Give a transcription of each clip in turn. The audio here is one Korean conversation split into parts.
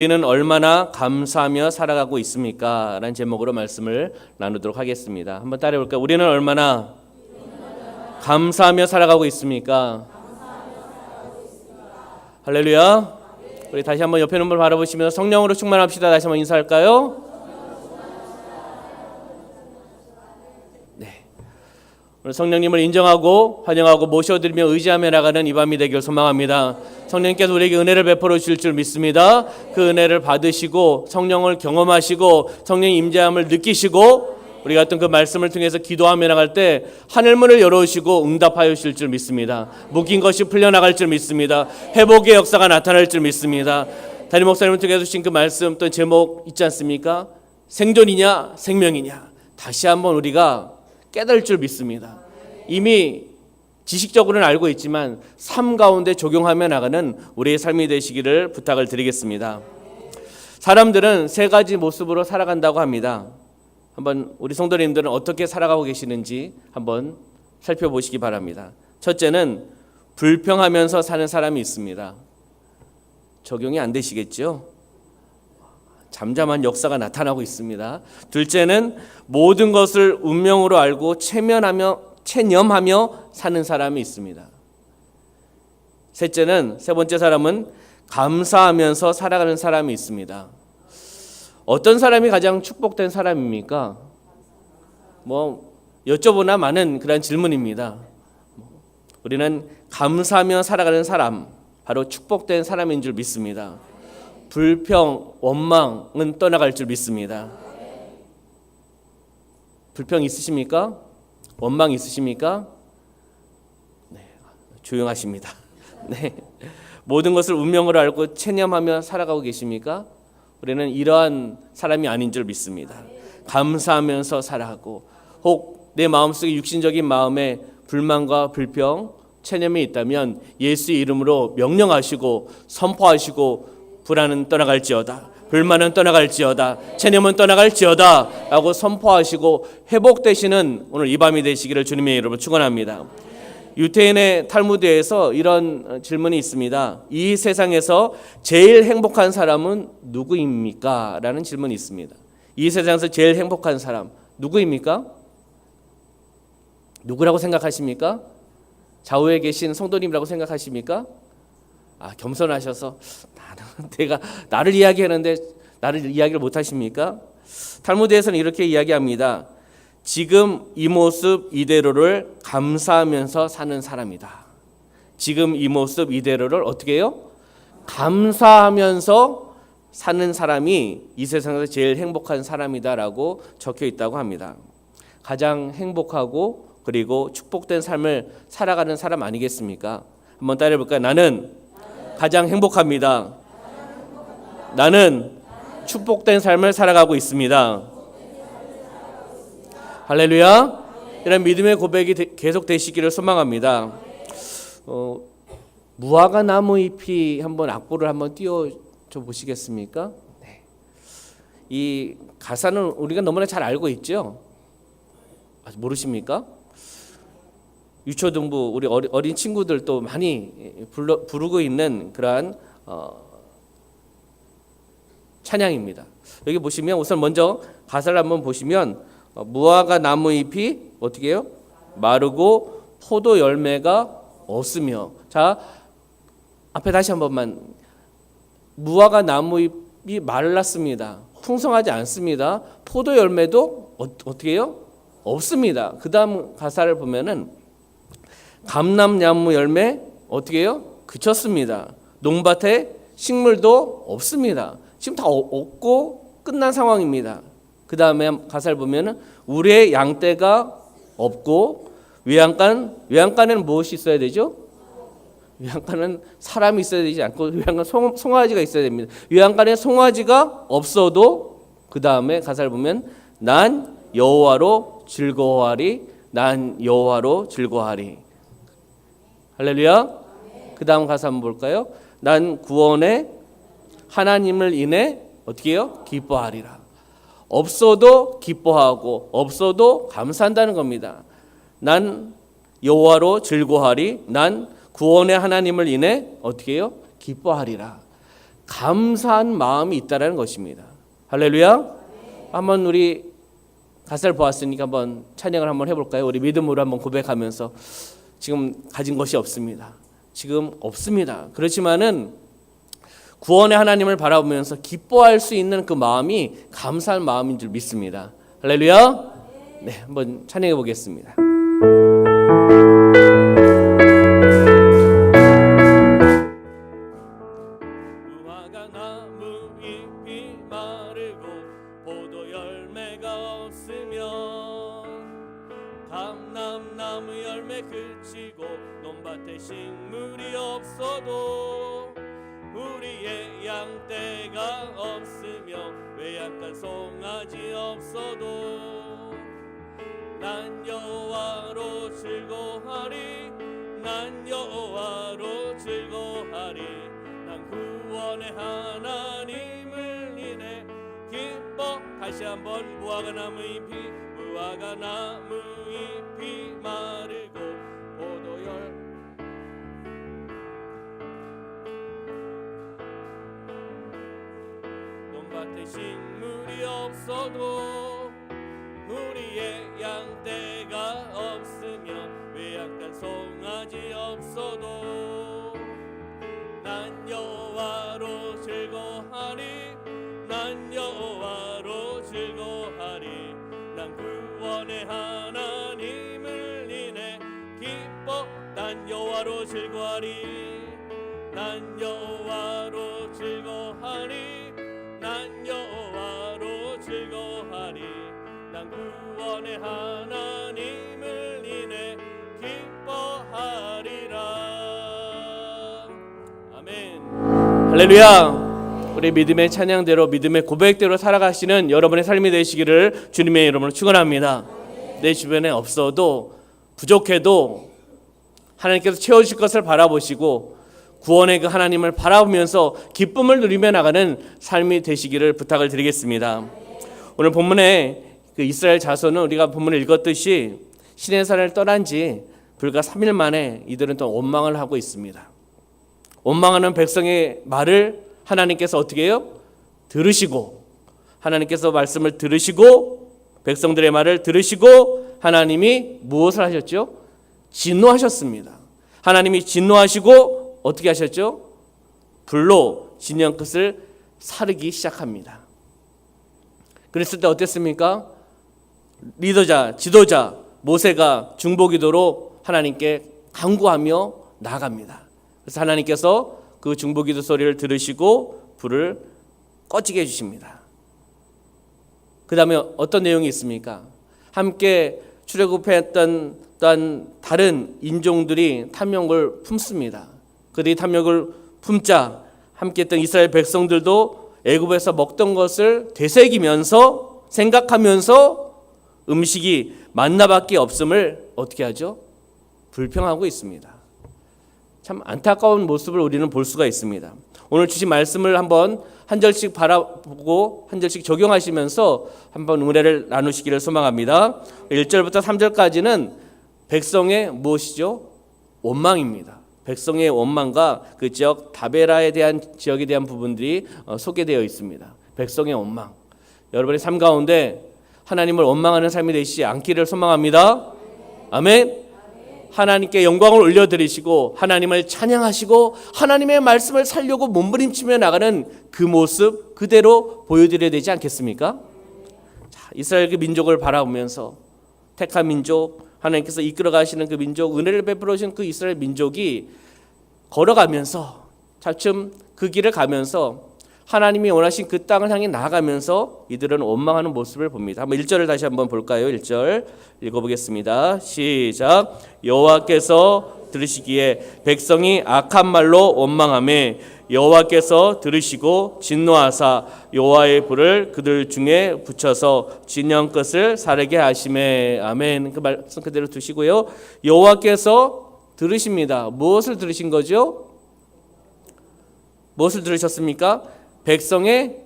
우리는 얼마나 감사하며 살아가고 있습니까? 라는 제목으로 말씀을 나누도록 하겠습니다. 한번 따라해 볼까요? 우리는 얼마나 감사하며 살아가고 있습니까? 할렐루야. 우리 다시 한번 옆에 눈을 바라보시면서 성령으로 충만합시다. 다시 한번 인사할까요? 네. 오늘 성령님을 인정하고 환영하고 모셔드리며 의지하며 나가는 이 밤이 되길 소망합니다. 성령님께서 우리에게 은혜를 베풀어 주실 줄 믿습니다. 그 은혜를 받으시고 성령을 경험하시고 성령의 임재함을 느끼시고 우리가 어떤 그 말씀을 통해서 기도하며 나갈 때 하늘문을 열어주시고 응답하여 주실 줄 믿습니다. 묶인 것이 풀려나갈 줄 믿습니다. 회복의 역사가 나타날 줄 믿습니다. 담임 목사님을 통해서 주신 그 말씀 또 제목 있지 않습니까? 생존이냐 생명이냐 다시 한번 우리가 깨달을 줄 믿습니다. 이미 지식적으로는 알고 있지만 삶 가운데 적용하며 나가는 우리의 삶이 되시기를 부탁을 드리겠습니다. 사람들은 세 가지 모습으로 살아간다고 합니다. 한번 우리 성도님들은 어떻게 살아가고 계시는지 한번 살펴보시기 바랍니다. 첫째는 불평하면서 사는 사람이 있습니다. 적용이 안 되시겠죠? 잠잠한 역사가 나타나고 있습니다. 둘째는 모든 것을 운명으로 알고 체념하며 사는 사람이 있습니다. 셋째는 세 번째 사람은 감사하면서 살아가는 사람이 있습니다. 어떤 사람이 가장 축복된 사람입니까? 여쭤보나 많은 그런 질문입니다. 우리는 감사하며 살아가는 사람, 바로 축복된 사람인 줄 믿습니다. 불평, 원망은 떠나갈 줄 믿습니다. 불평 있으십니까? 원망 있으십니까? 네, 조용하십니다. 네, 모든 것을 운명으로 알고 체념하며 살아가고 계십니까? 우리는 이러한 사람이 아닌 줄 믿습니다. 감사하면서 살아가고 혹 내 마음속에 육신적인 마음에 불만과 불평, 체념이 있다면 예수의 이름으로 명령하시고 선포하시고 불안은 떠나갈지어다, 불만은 떠나갈지어다, 체념은 떠나갈지어다 라고 선포하시고 회복되시는 오늘 이 밤이 되시기를 주님의 이름으로 축원합니다. 유태인의 탈무드에서 이런 질문이 있습니다. 이 세상에서 제일 행복한 사람은 누구입니까? 라는 질문이 있습니다. 이 세상에서 제일 행복한 사람 누구입니까? 누구라고 생각하십니까? 좌우에 계신 성도님이라고 생각하십니까? 겸손하셔서 나를 이야기하는데 나를 이야기를 못 하십니까? 탈무드에서는 이렇게 이야기합니다. 지금 이 모습 이대로를 감사하면서 사는 사람이다. 지금 이 모습 이대로를 어떻게 해요? 감사하면서 사는 사람이 이 세상에서 제일 행복한 사람이다라고 적혀 있다고 합니다. 가장 행복하고 그리고 축복된 삶을 살아가는 사람 아니겠습니까? 한번 따라해 볼까요? 나는 가장 행복합니다. 나는 축복된 삶을 살아가고 있습니다. 할렐루야. 이런 믿음의 고백이 계속 되시기를 소망합니다. 무화과 나무 잎이 한번 악보를 한번 띄워줘 보시겠습니까? 네. 이 가사는 우리가 너무나 잘 알고 있죠. 모르십니까? 유초등부 우리 어린 친구들도 많이 부르고 있는 그러한 찬양입니다. 여기 보시면 우선 먼저 가사를 한번 보시면 무화과 나무 잎이 어떻게 해요? 마르고 포도 열매가 없으며. 자, 앞에 다시 한 번만. 무화과 나무 잎이 말랐습니다. 풍성하지 않습니다. 포도 열매도 어떻게 해요? 없습니다. 그 다음 가사를 보면은 감람나무 열매 어떻게 해요? 그쳤습니다. 농밭에 식물도 없습니다. 지금 다 없고 끝난 상황입니다. 그 다음에 가사를 보면은 우리의 양떼가 없고 외양간에는 무엇이 있어야 되죠? 외양간은 사람이 있어야 되지 않고 외양간 송아지가 있어야 됩니다. 외양간에 송아지가 없어도 그 다음에 가사를 보면 난 여호와로 즐거워하리, 난 여호와로 즐거워하리. 할렐루야. 그 다음 가사 한번 볼까요? 난 구원의 하나님을 인해 어떻게 해요? 기뻐하리라. 없어도 기뻐하고 없어도 감사한다는 겁니다. 난 여호와로 즐거워하리, 난 구원의 하나님을 인해 어떻게 해요? 기뻐하리라. 감사한 마음이 있다라는 것입니다. 할렐루야. 한번 우리 가사를 보았으니까 한번 찬양을 한번 해볼까요? 우리 믿음으로 한번 고백하면서 지금 가진 것이 없습니다. 지금 없습니다. 그렇지만은 구원의 하나님을 바라보면서 기뻐할 수 있는 그 마음이 감사한 마음인 줄 믿습니다. 할렐루야. 네, 한번 찬양해 보겠습니다. 무화과 나무 잎이 마르고 포도 열매가 없으며 감람나무 열매 그치고 논밭에 식물이 없어도 우리의 양떼가 없으며 외양간 송아지 없어도 난 여호와로 즐거워하리 난 여호와로 즐거워하리 난 구원의 하나님을 인해 기뻐. 다시 한번 무화과 나무 잎이 마르고 포도열 논밭에 식물이 없어도 우리의 양떼가 없으며 외양간 송아지 없어도 난 여호와로 즐거워하리 난 여호와로 즐거워하리 난 구원의 하나님을 인해 기뻐. 난 여호와로 즐거워하리 난 여호와로 즐거워하리 난 여호와로 즐거워하리 난 구원의 하나님을 인해 기뻐하리라. 아멘. 할렐루야. 우리 믿음의 찬양대로 믿음의 고백대로 살아가시는 여러분의 삶이 되시기를 주님의 이름으로 축원합니다. 내 주변에 없어도 부족해도 하나님께서 채워주실 것을 바라보시고 구원의 그 하나님을 바라보면서 기쁨을 누리며 나가는 삶이 되시기를 부탁을 드리겠습니다. 오늘 본문에 그 이스라엘 자손은 우리가 본문을 읽었듯이 시내산을 떠난 지 불과 3일 만에 이들은 또 원망을 하고 있습니다. 원망하는 백성의 말을 하나님께서 어떻게 해요? 들으시고 하나님께서 말씀을 들으시고 백성들의 말을 들으시고 하나님이 무엇을 하셨죠? 진노하셨습니다. 하나님이 진노하시고 어떻게 하셨죠? 불로 진영 끝을 사르기 시작합니다. 그랬을 때 어땠습니까? 리더자, 지도자 모세가 중보기도로 하나님께 간구하며 나아갑니다. 그래서 하나님께서 그 중보기도 소리를 들으시고 불을 꺼지게 해주십니다. 그 다음에 어떤 내용이 있습니까? 함께 출애굽했던 또한 다른 인종들이 탐욕을 품습니다. 그들이 탐욕을 품자 함께했던 이스라엘 백성들도 애굽에서 먹던 것을 되새기면서 생각하면서 음식이 만나밖에 없음을 어떻게 하죠? 불평하고 있습니다. 참 안타까운 모습을 우리는 볼 수가 있습니다. 오늘 주신 말씀을 한번 한 절씩 바라보고 한 절씩 적용하시면서 한번 은혜를 나누시기를 소망합니다. 1절부터 3절까지는 백성의 무엇이죠? 원망입니다. 백성의 원망과 그 지역 다베라에 대한 지역에 대한 부분들이 소개되어 있습니다. 백성의 원망. 여러분의 삶 가운데 하나님을 원망하는 삶이 되시지 않기를 소망합니다. 아멘. 하나님께 영광을 올려드리시고 하나님을 찬양하시고 하나님의 말씀을 살려고 몸부림치며 나가는 그 모습 그대로 보여드려야 되지 않겠습니까? 자, 이스라엘 그 민족을 바라보면서 택한 민족, 하나님께서 이끌어 가시는 그 민족, 은혜를 베풀어 주신 그 이스라엘 민족이 걸어가면서 차츰 그 길을 가면서 하나님이 원하신 그 땅을 향해 나아가면서 이들은 원망하는 모습을 봅니다. 한번 1절을 다시 한번 볼까요? 1절 읽어보겠습니다. 시작. 여호와께서 들으시기에 백성이 악한 말로 원망하매 여호와께서 들으시고 진노하사 여호와의 불을 그들 중에 붙여서 진영 끝을 사르게 하시매. 아멘. 그 말씀 그대로 두시고요. 여호와께서 들으십니다. 무엇을 들으신 거죠? 무엇을 들으셨습니까? 백성의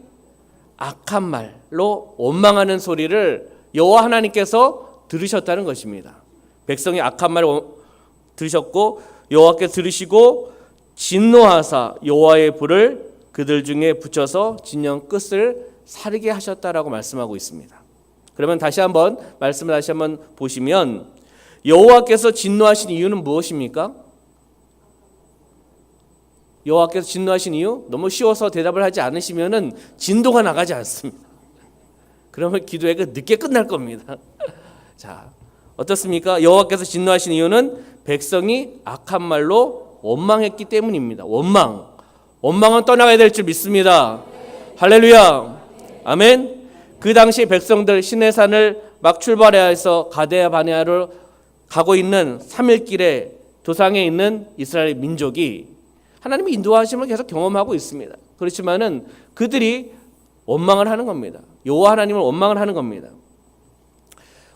악한 말로 원망하는 소리를 여호와 하나님께서 들으셨다는 것입니다. 백성의 악한 말을 들으셨고 여호와께서 들으시고 진노하사 여호와의 불을 그들 중에 붙여서 진영 끝을 사르게 하셨다라고 말씀하고 있습니다. 그러면 다시 한번 말씀을 다시 한번 보시면 여호와께서 진노하신 이유는 무엇입니까? 여호와께서 진노하신 이유? 너무 쉬워서 대답을 하지 않으시면은 진도가 나가지 않습니다. 그러면 기도회가 늦게 끝날 겁니다. 자, 어떻습니까? 여호와께서 진노하신 이유는 백성이 악한 말로 원망했기 때문입니다. 원망은 떠나가야 될 줄 믿습니다. 할렐루야. 아멘. 그 당시 백성들 시내산을 막 출발해야 해서 가데아 바네아로 가고 있는 3일길에 도상에 있는 이스라엘 민족이 하나님의 인도하심을 계속 경험하고 있습니다. 그렇지만은 그들이 원망을 하는 겁니다. 여호와 하나님을 원망을 하는 겁니다.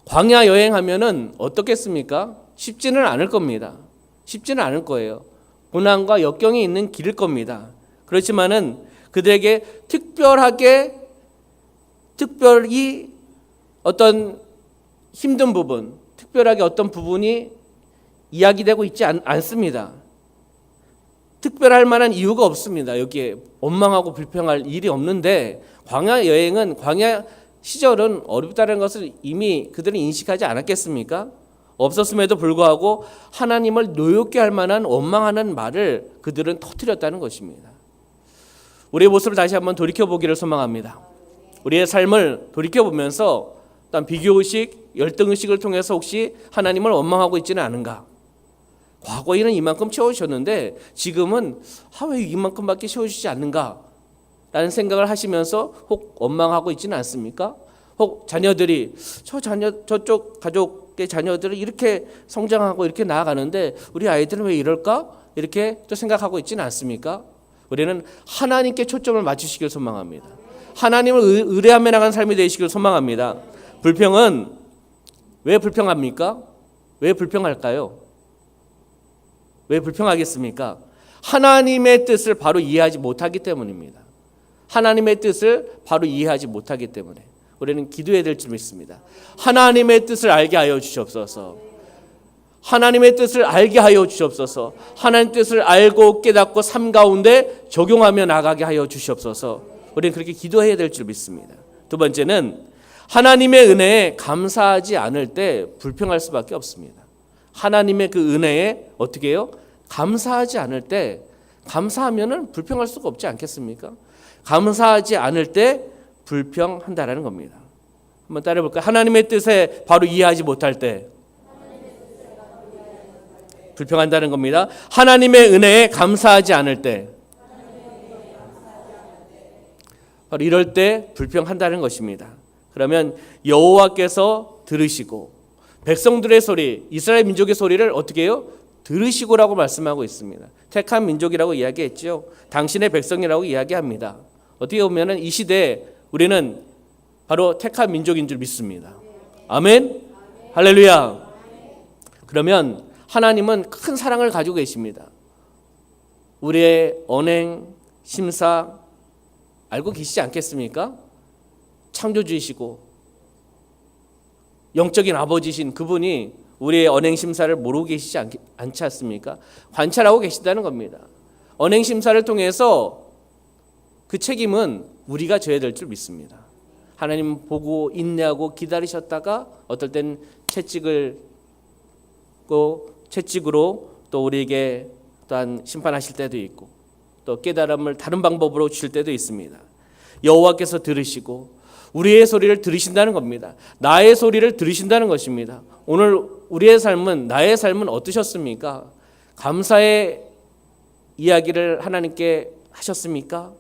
광야 여행하면은 어떻겠습니까? 쉽지는 않을 겁니다. 쉽지는 않을 거예요. 고난과 역경이 있는 길일 겁니다. 그렇지만은 그들에게 특별히 어떤 힘든 부분, 특별하게 어떤 부분이 이야기되고 있지 않습니다. 특별할 만한 이유가 없습니다. 여기에 원망하고 불평할 일이 없는데 광야 여행은 광야 시절은 어렵다는 것을 이미 그들은 인식하지 않았겠습니까? 없었음에도 불구하고 하나님을 노엽게 할 만한 원망하는 말을 그들은 터뜨렸다는 것입니다. 우리의 모습을 다시 한번 돌이켜보기를 소망합니다. 우리의 삶을 돌이켜보면서 어떤 비교의식, 열등의식을 통해서 혹시 하나님을 원망하고 있지는 않은가? 과거에는 이만큼 채워주셨는데 지금은 왜 이만큼밖에 채워주지 않는가? 라는 생각을 하시면서 혹 원망하고 있지는 않습니까? 혹 자녀들이 저쪽 가족의 자녀들이 이렇게 성장하고 이렇게 나아가는데 우리 아이들은 왜 이럴까? 이렇게 또 생각하고 있지는 않습니까? 우리는 하나님께 초점을 맞추시길 소망합니다. 하나님을 의뢰하며 나가는 삶이 되시길 소망합니다. 불평은 왜 불평합니까? 왜 불평할까요? 왜 불평하겠습니까? 하나님의 뜻을 바로 이해하지 못하기 때문입니다. 하나님의 뜻을 바로 이해하지 못하기 때문에 우리는 기도해야 될 줄 믿습니다. 하나님의 뜻을 알게 하여 주시옵소서. 하나님의 뜻을 알게 하여 주시옵소서. 하나님의 뜻을 알고 깨닫고 삶 가운데 적용하며 나가게 하여 주시옵소서. 우리는 그렇게 기도해야 될 줄 믿습니다. 두 번째는 하나님의 은혜에 감사하지 않을 때 불평할 수밖에 없습니다. 하나님의 그 은혜에 어떻게 해요? 감사하지 않을 때, 감사하면은 불평할 수가 없지 않겠습니까? 감사하지 않을 때 불평한다라는 겁니다. 한번 따라해 볼까요? 하나님의 뜻에 바로 이해하지 못할 때 불평한다는 겁니다. 하나님의 은혜에 감사하지 않을 때 바로 이럴 때 불평한다는 것입니다. 그러면 여호와께서 들으시고 백성들의 소리, 이스라엘 민족의 소리를 어떻게 해요? 들으시고라고 말씀하고 있습니다. 택한 민족이라고 이야기했죠. 당신의 백성이라고 이야기합니다. 어떻게 보면 이 시대에 우리는 바로 택한 민족인 줄 믿습니다. 아멘? 할렐루야. 그러면 하나님은 큰 사랑을 가지고 계십니다. 우리의 언행, 심사 알고 계시지 않겠습니까? 창조주이시고 영적인 아버지신 그분이 우리의 언행심사를 모르고 계시지 않지 않습니까? 관찰하고 계신다는 겁니다. 언행심사를 통해서 그 책임은 우리가 져야 될 줄 믿습니다. 하나님 보고 인내하고 기다리셨다가 어떨 땐 채찍으로 또 우리에게 또한 심판하실 때도 있고 또 깨달음을 다른 방법으로 주실 때도 있습니다. 여호와께서 들으시고 우리의 소리를 들으신다는 겁니다. 나의 소리를 들으신다는 것입니다. 오늘 우리의 삶은, 나의 삶은 어떠셨습니까? 감사의 이야기를 하나님께 하셨습니까?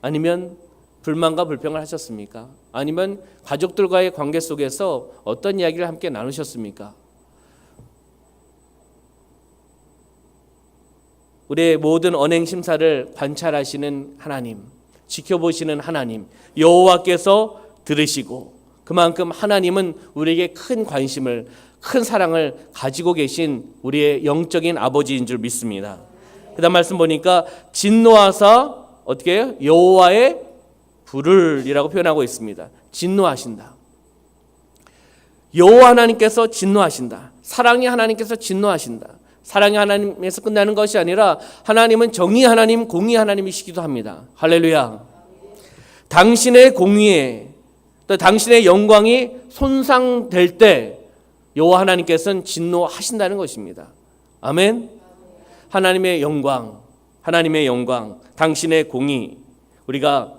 아니면 불만과 불평을 하셨습니까? 아니면 가족들과의 관계 속에서 어떤 이야기를 함께 나누셨습니까? 우리의 모든 언행 심사를 관찰하시는 하나님, 지켜보시는 하나님, 여호와께서 들으시고 그만큼 하나님은 우리에게 큰 관심을, 큰 사랑을 가지고 계신 우리의 영적인 아버지인 줄 믿습니다. 그다음 말씀 보니까 진노하사 어떻게 해요? 여호와의 불을이라고 표현하고 있습니다. 진노하신다. 여호와 하나님께서 진노하신다. 사랑의 하나님께서 진노하신다. 사랑의 하나님에서 끝나는 것이 아니라 하나님은 정의 하나님, 공의 하나님이시기도 합니다. 할렐루야. 당신의 공의에 또 당신의 영광이 손상될 때 여호와 하나님께서는 진노하신다는 것입니다. 아멘. 하나님의 영광, 당신의 공의, 우리가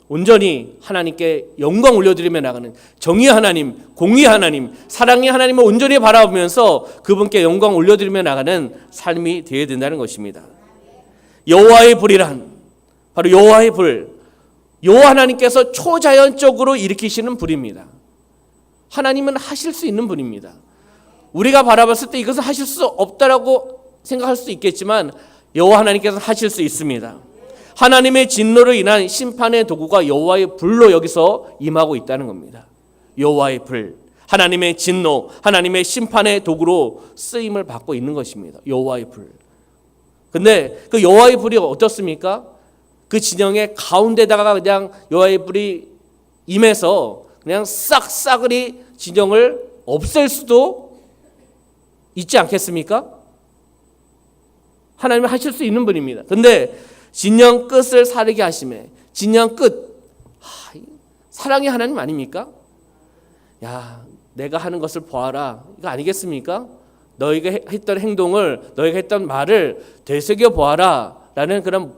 온전히 하나님께 영광 올려드리며 나가는 정의 하나님, 공의 하나님, 사랑의 하나님을 온전히 바라보면서 그분께 영광 올려드리며 나가는 삶이 되어야 된다는 것입니다. 여호와의 불이란 바로 여호와의 불, 여호와 하나님께서 초자연적으로 일으키시는 불입니다. 하나님은 하실 수 있는 분입니다. 우리가 바라봤을 때 이것을 하실 수 없다라고 생각할 수 있겠지만 여호와 하나님께서는 하실 수 있습니다. 하나님의 진노로 인한 심판의 도구가 여호와의 불로 여기서 임하고 있다는 겁니다. 여호와의 불, 하나님의 진노, 하나님의 심판의 도구로 쓰임을 받고 있는 것입니다. 여호와의 불. 근데 그 여호와의 불이 어떻습니까? 그 진영의 가운데다가 그냥 여호와의 불이 임해서 그냥 싹싹이 진영을 없앨 수도 있지 않겠습니까? 하나님은 하실 수 있는 분입니다. 근데 진영 끝을 사르게 하심에, 진영 끝, 사랑의 하나님 아닙니까? 야, 내가 하는 것을 보아라, 이거 아니겠습니까? 너희가 했던 행동을, 너희가 했던 말을 되새겨 보아라 라는 그런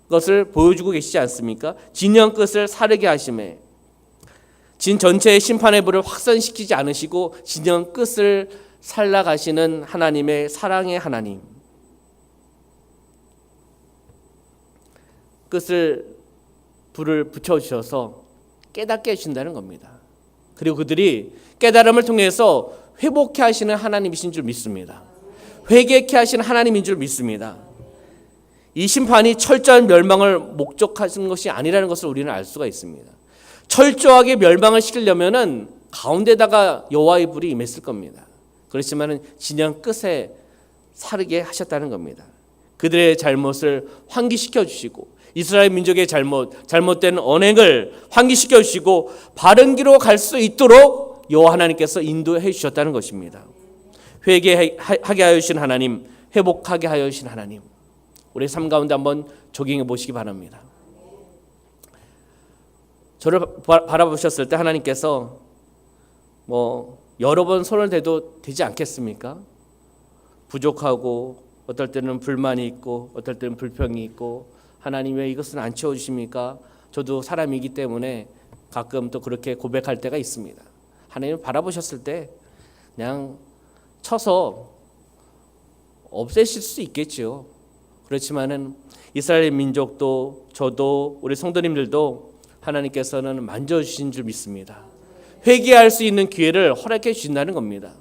것을 보여주고 계시지 않습니까? 진영 끝을 사르게 하심에, 진 전체의 심판의 불을 확산시키지 않으시고 진영 끝을 살라가시는 하나님의 사랑의 하나님, 끝을 불을 붙여주셔서 깨닫게 해주신다는 겁니다. 그리고 그들이 깨달음을 통해서 회복케 하시는 하나님이신 줄 믿습니다. 회개케 하시는 하나님인 줄 믿습니다. 이 심판이 철저한 멸망을 목적하신 것이 아니라는 것을 우리는 알 수가 있습니다. 철저하게 멸망을 시키려면은 가운데다가 여호와의 불이 임했을 겁니다. 그렇지만은 진영 끝에 사르게 하셨다는 겁니다. 그들의 잘못을 환기시켜 주시고 이스라엘 민족의 잘못된 언행을 환기시켜 주시고 바른 길로 갈 수 있도록 여호와 하나님께서 인도해 주셨다는 것입니다. 회개하게 하여 주신 하나님, 회복하게 하여 주신 하나님, 우리 삶 가운데 한번 적용해 보시기 바랍니다. 저를 바라보셨을 때 하나님께서 여러 번 손을 대도 되지 않겠습니까? 부족하고 어떨 때는 불만이 있고 어떨 때는 불평이 있고, 하나님 왜 이것은 안 채워주십니까? 저도 사람이기 때문에 가끔 또 그렇게 고백할 때가 있습니다. 하나님 바라보셨을 때 그냥 쳐서 없애실 수 있겠죠. 그렇지만은 이스라엘 민족도 저도 우리 성도님들도 하나님께서는 만져주신 줄 믿습니다. 회개할 수 있는 기회를 허락해 주신다는 겁니다.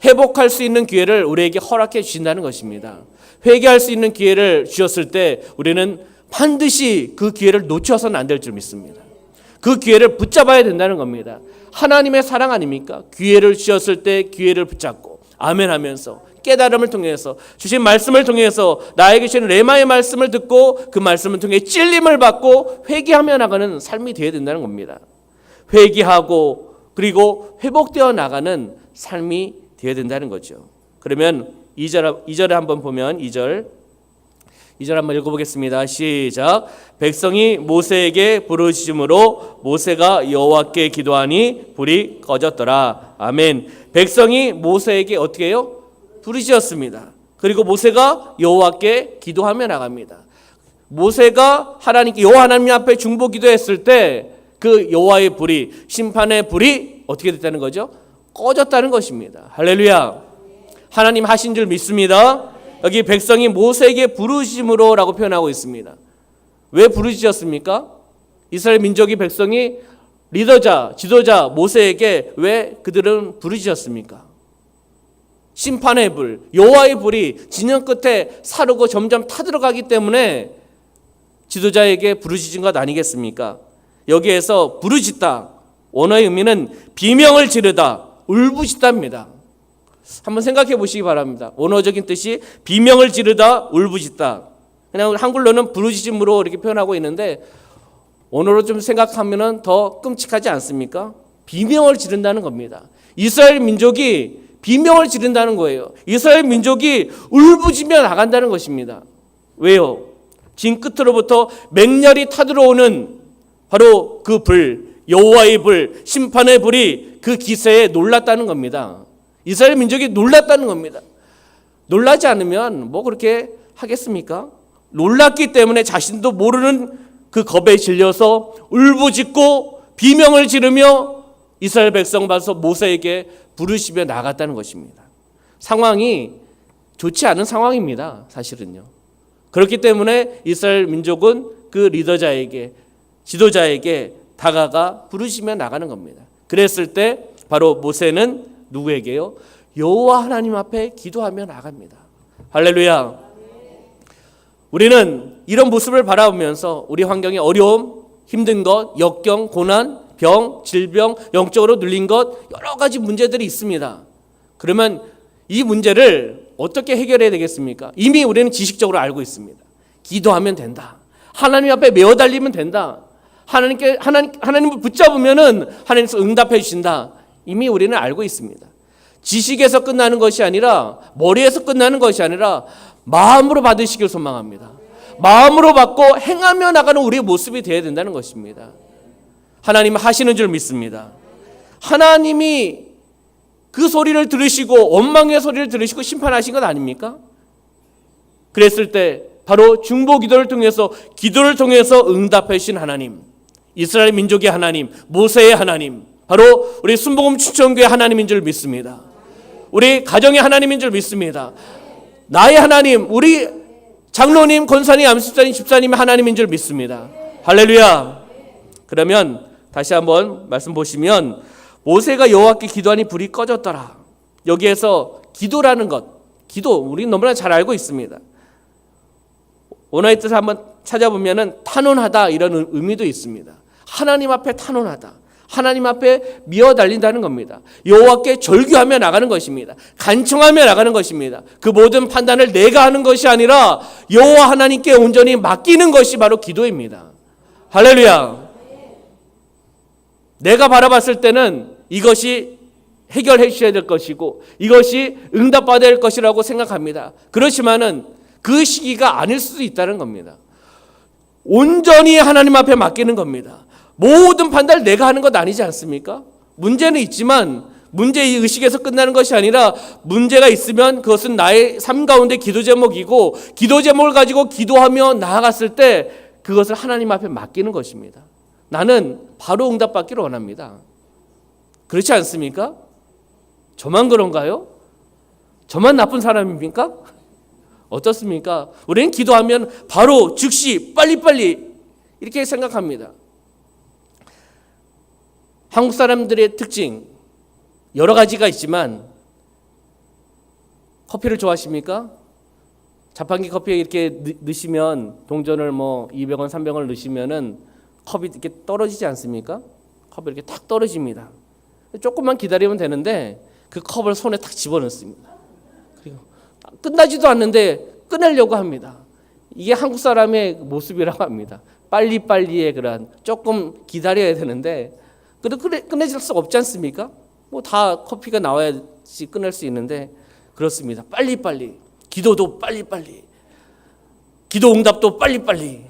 회복할 수 있는 기회를 우리에게 허락해 주신다는 것입니다. 회개할 수 있는 기회를 주셨을 때 우리는 반드시 그 기회를 놓쳐서는 안 될 줄 믿습니다. 그 기회를 붙잡아야 된다는 겁니다. 하나님의 사랑 아닙니까? 기회를 주셨을 때 기회를 붙잡고 아멘 하면서 깨달음을 통해서 주신 말씀을 통해서 나에게 주신 레마의 말씀을 듣고 그 말씀을 통해 찔림을 받고 회개하며 나가는 삶이 되어야 된다는 겁니다. 회개하고 그리고 회복되어 나가는 삶이 되어야 된다는 거죠. 그러면 2절에 한번 보면 2절 한번 읽어보겠습니다. 시작. 백성이 모세에게 부르짖음으로 모세가 여호와께 기도하니 불이 꺼졌더라. 아멘. 백성이 모세에게 어떻게 해요? 부르짖었습니다. 그리고 모세가 여호와께 기도하며 나갑니다. 모세가 여호와 하나님 앞에 중보 기도했을 때 그 여호와의 불이, 심판의 불이 어떻게 됐다는 거죠? 꺼졌다는 것입니다. 할렐루야. 하나님 하신 줄 믿습니다. 여기 백성이 모세에게 부르짖음으로 라고 표현하고 있습니다. 왜 부르짖었습니까? 이스라엘 민족이 백성이 리더자, 지도자 모세에게 왜 그들은 부르짖었습니까? 심판의 불, 여호와의 불이 진영 끝에 사르고 점점 타들어가기 때문에 지도자에게 부르짖은 것 아니겠습니까? 여기에서 부르짖다, 원어의 의미는 비명을 지르다, 울부짖다입니다. 한번 생각해 보시기 바랍니다. 원어적인 뜻이 비명을 지르다, 울부짖다. 그냥 한글로는 부르짖음으로 이렇게 표현하고 있는데 원어로 좀 생각하면 더 끔찍하지 않습니까? 비명을 지른다는 겁니다. 이스라엘 민족이 비명을 지른다는 거예요. 이스라엘 민족이 울부짖며 나간다는 것입니다. 왜요? 진 끝으로부터 맹렬히 타들어오는 바로 그 불, 여호와의 불, 심판의 불이 그 기세에 놀랐다는 겁니다. 이스라엘 민족이 놀랐다는 겁니다. 놀라지 않으면 뭐 그렇게 하겠습니까? 놀랐기 때문에 자신도 모르는 그 겁에 질려서 울부짖고 비명을 지르며 이스라엘 백성 봐서 모세에게 부르시며 나갔다는 것입니다. 상황이 좋지 않은 상황입니다. 사실은요. 그렇기 때문에 이스라엘 민족은 그 리더자에게, 지도자에게 다가가 부르시며 나가는 겁니다. 그랬을 때 바로 모세는 누구에게요? 여호와 하나님 앞에 기도하며 나갑니다. 할렐루야. 우리는 이런 모습을 바라보면서 우리 환경의 어려움, 힘든 것, 역경, 고난, 병, 질병, 영적으로 눌린 것, 여러 가지 문제들이 있습니다. 그러면 이 문제를 어떻게 해결해야 되겠습니까? 이미 우리는 지식적으로 알고 있습니다. 기도하면 된다. 하나님 앞에 메어 달리면 된다. 하나님을 붙잡으면은 하나님께서 응답해 주신다. 이미 우리는 알고 있습니다. 지식에서 끝나는 것이 아니라, 머리에서 끝나는 것이 아니라 마음으로 받으시길 소망합니다. 마음으로 받고 행하며 나가는 우리의 모습이 되어야 된다는 것입니다. 하나님 하시는 줄 믿습니다. 하나님이 그 소리를 들으시고 원망의 소리를 들으시고 심판하신 것 아닙니까? 그랬을 때 바로 중보 기도를 통해서 응답해 주신 하나님, 이스라엘 민족의 하나님, 모세의 하나님, 바로 우리 순복음 추천교회 하나님인 줄 믿습니다. 우리 가정의 하나님인 줄 믿습니다. 나의 하나님, 우리 장로님, 권사님, 암습사님, 집사님의 하나님인 줄 믿습니다. 할렐루야. 그러면 다시 한번 말씀 보시면 모세가 여호와께 기도하니 불이 꺼졌더라. 여기에서 기도라는 것, 기도 우리는 너무나 잘 알고 있습니다. 원어의 뜻을 한번 찾아보면은 탄원하다 이런 의미도 있습니다. 하나님 앞에 탄원하다. 하나님 앞에 미어 달린다는 겁니다. 여호와께 절규하며 나가는 것입니다. 간청하며 나가는 것입니다. 그 모든 판단을 내가 하는 것이 아니라 여호와 하나님께 온전히 맡기는 것이 바로 기도입니다. 할렐루야. 내가 바라봤을 때는 이것이 해결해 주셔야 될 것이고 이것이 응답받아야 될 것이라고 생각합니다. 그렇지만은 그 시기가 아닐 수도 있다는 겁니다. 온전히 하나님 앞에 맡기는 겁니다. 모든 판단을 내가 하는 것 아니지 않습니까? 문제는 있지만 문제의 의식에서 끝나는 것이 아니라 문제가 있으면 그것은 나의 삶 가운데 기도 제목이고 기도 제목을 가지고 기도하며 나아갔을 때 그것을 하나님 앞에 맡기는 것입니다. 나는 바로 응답받기를 원합니다. 그렇지 않습니까? 저만 그런가요? 저만 나쁜 사람입니까? 어떻습니까? 우리는 기도하면 바로 즉시 빨리빨리 이렇게 생각합니다. 한국 사람들의 특징 여러 가지가 있지만 커피를 좋아하십니까? 자판기 커피에 이렇게 넣으시면 동전을 200원, 300원을 넣으시면은 컵이 이렇게 떨어지지 않습니까? 컵이 이렇게 탁 떨어집니다. 조금만 기다리면 되는데 그 컵을 손에 탁 집어넣습니다. 그리고 끝나지도 않는데 끊으려고 합니다. 이게 한국 사람의 모습이라고 합니다. 빨리빨리의 그런 조금 기다려야 되는데 그래도 끝내질 수 없지 않습니까? 다 커피가 나와야지 끊을 수 있는데 그렇습니다. 빨리빨리. 기도도 빨리빨리. 기도 응답도 빨리빨리.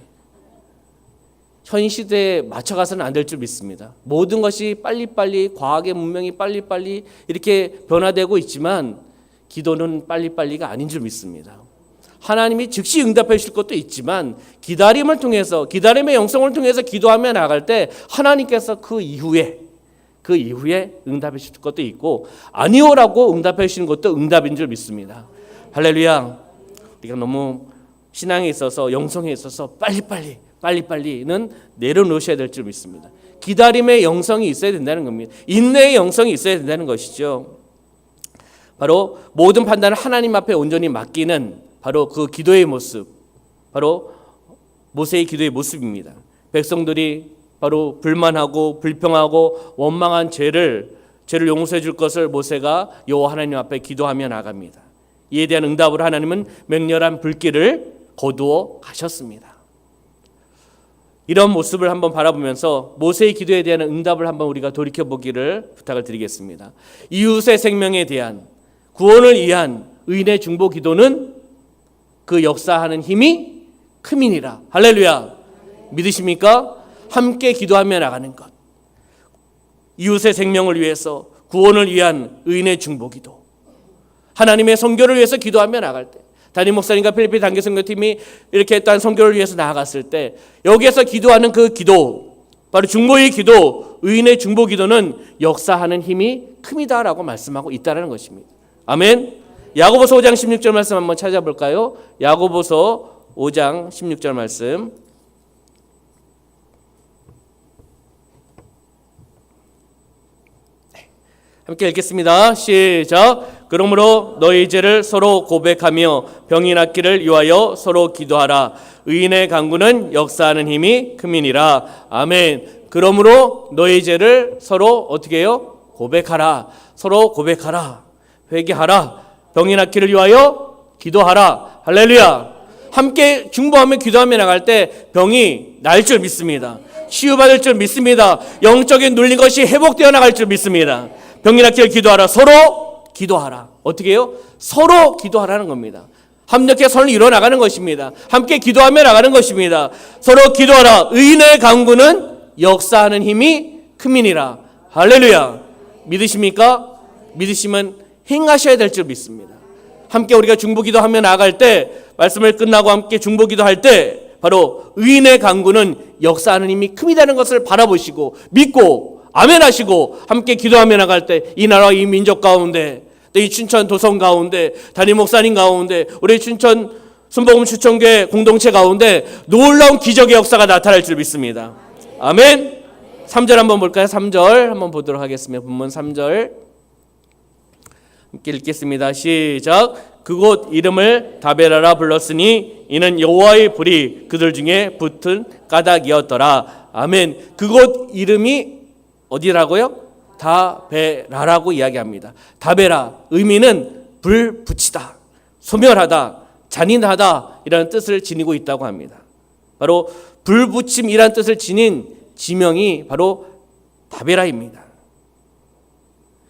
현 시대에 맞춰가서는 안 될 줄 믿습니다. 모든 것이 빨리빨리, 과학의 문명이 빨리빨리 이렇게 변화되고 있지만 기도는 빨리빨리가 아닌 줄 믿습니다. 하나님이 즉시 응답해 주실 것도 있지만 기다림을 통해서, 기다림의 영성을 통해서 기도하며 나갈 때 하나님께서 그 이후에 응답해 주실 것도 있고 아니오라고 응답해 주시는 것도 응답인 줄 믿습니다. 할렐루야. 우리가 너무 신앙에 있어서 영성에 있어서 빨리빨리는 내려놓으셔야 될 줄 믿습니다. 기다림의 영성이 있어야 된다는 겁니다. 인내의 영성이 있어야 된다는 것이죠. 바로 모든 판단을 하나님 앞에 온전히 맡기는 바로 그 기도의 모습, 바로 모세의 기도의 모습입니다. 백성들이 바로 불만하고 불평하고 원망한 죄를 용서해 줄 것을 모세가 여호와 하나님 앞에 기도하며 나갑니다. 이에 대한 응답으로 하나님은 맹렬한 불길을 거두어 가셨습니다. 이런 모습을 한번 바라보면서 모세의 기도에 대한 응답을 한번 우리가 돌이켜보기를 부탁을 드리겠습니다. 이웃의 생명에 대한 구원을 위한 의인의 중보 기도는 그 역사하는 힘이 크미니라. 할렐루야. 믿으십니까? 함께 기도하며 나가는 것. 이웃의 생명을 위해서, 구원을 위한 의인의 중보 기도. 하나님의 선교를 위해서 기도하며 나갈 때, 담임 목사님과 필리핀 단기 선교팀이 이렇게 또한 선교를 위해서 나아갔을 때 여기에서 기도하는 그 기도, 바로 중보의 기도, 의인의 중보 기도는 역사하는 힘이 큽니다라고 말씀하고 있다는 것입니다. 아멘. 야고보서 5장 16절 말씀 한번 찾아볼까요? 야고보서 5장 16절 말씀. 함께 읽겠습니다. 시작. 그러므로 너희 죄를 서로 고백하며 병이 낫기를 위하여 서로 기도하라. 의인의 간구는 역사하는 힘이 큼이니라. 아멘. 그러므로 너희 죄를 서로 어떻게 해요? 고백하라. 서로 고백하라. 회개하라. 병이 낫기를 위하여 기도하라. 할렐루야. 함께 중보하며 기도하며 나갈 때 병이 날 줄 믿습니다. 치유받을 줄 믿습니다. 영적인 눌린 것이 회복되어 나갈 줄 믿습니다. 병이 낫기를 기도하라. 서로 기도하라. 어떻게 해요? 서로 기도하라는 겁니다. 합력해 선을 이루어 나가는 것입니다. 함께 기도하며 나가는 것입니다. 서로 기도하라. 의인의 간구는 역사하는 힘이 큼이니라. 할렐루야. 믿으십니까? 믿으시면 행하셔야 될 줄 믿습니다. 함께 우리가 중보 기도하며 나아갈 때, 말씀을 끝나고 함께 중보 기도할 때 바로 의인의 간구는 역사하는 힘이 큼이라는 것을 바라보시고 믿고 아멘 하시고 함께 기도하며 나갈 때 이 나라 이 민족 가운데, 이 춘천 도성 가운데, 담임 목사님 가운데, 우리 춘천 순복음 추천교회 공동체 가운데 놀라운 기적의 역사가 나타날 줄 믿습니다. 아멘. 3절 한번 볼까요? 3절 한번 보도록 하겠습니다. 본문 3절 함께 읽겠습니다. 시작. 그곳 이름을 다베라라 불렀으니 이는 여호와의 불이 그들 중에 붙은 까닭이었더라. 아멘. 그곳 이름이 어디라고요? 다베라라고 이야기합니다. 다베라 의미는 불 붙이다, 소멸하다, 잔인하다 이라는 뜻을 지니고 있다고 합니다. 바로 불 붙임이라는 뜻을 지닌 지명이 바로 다베라입니다.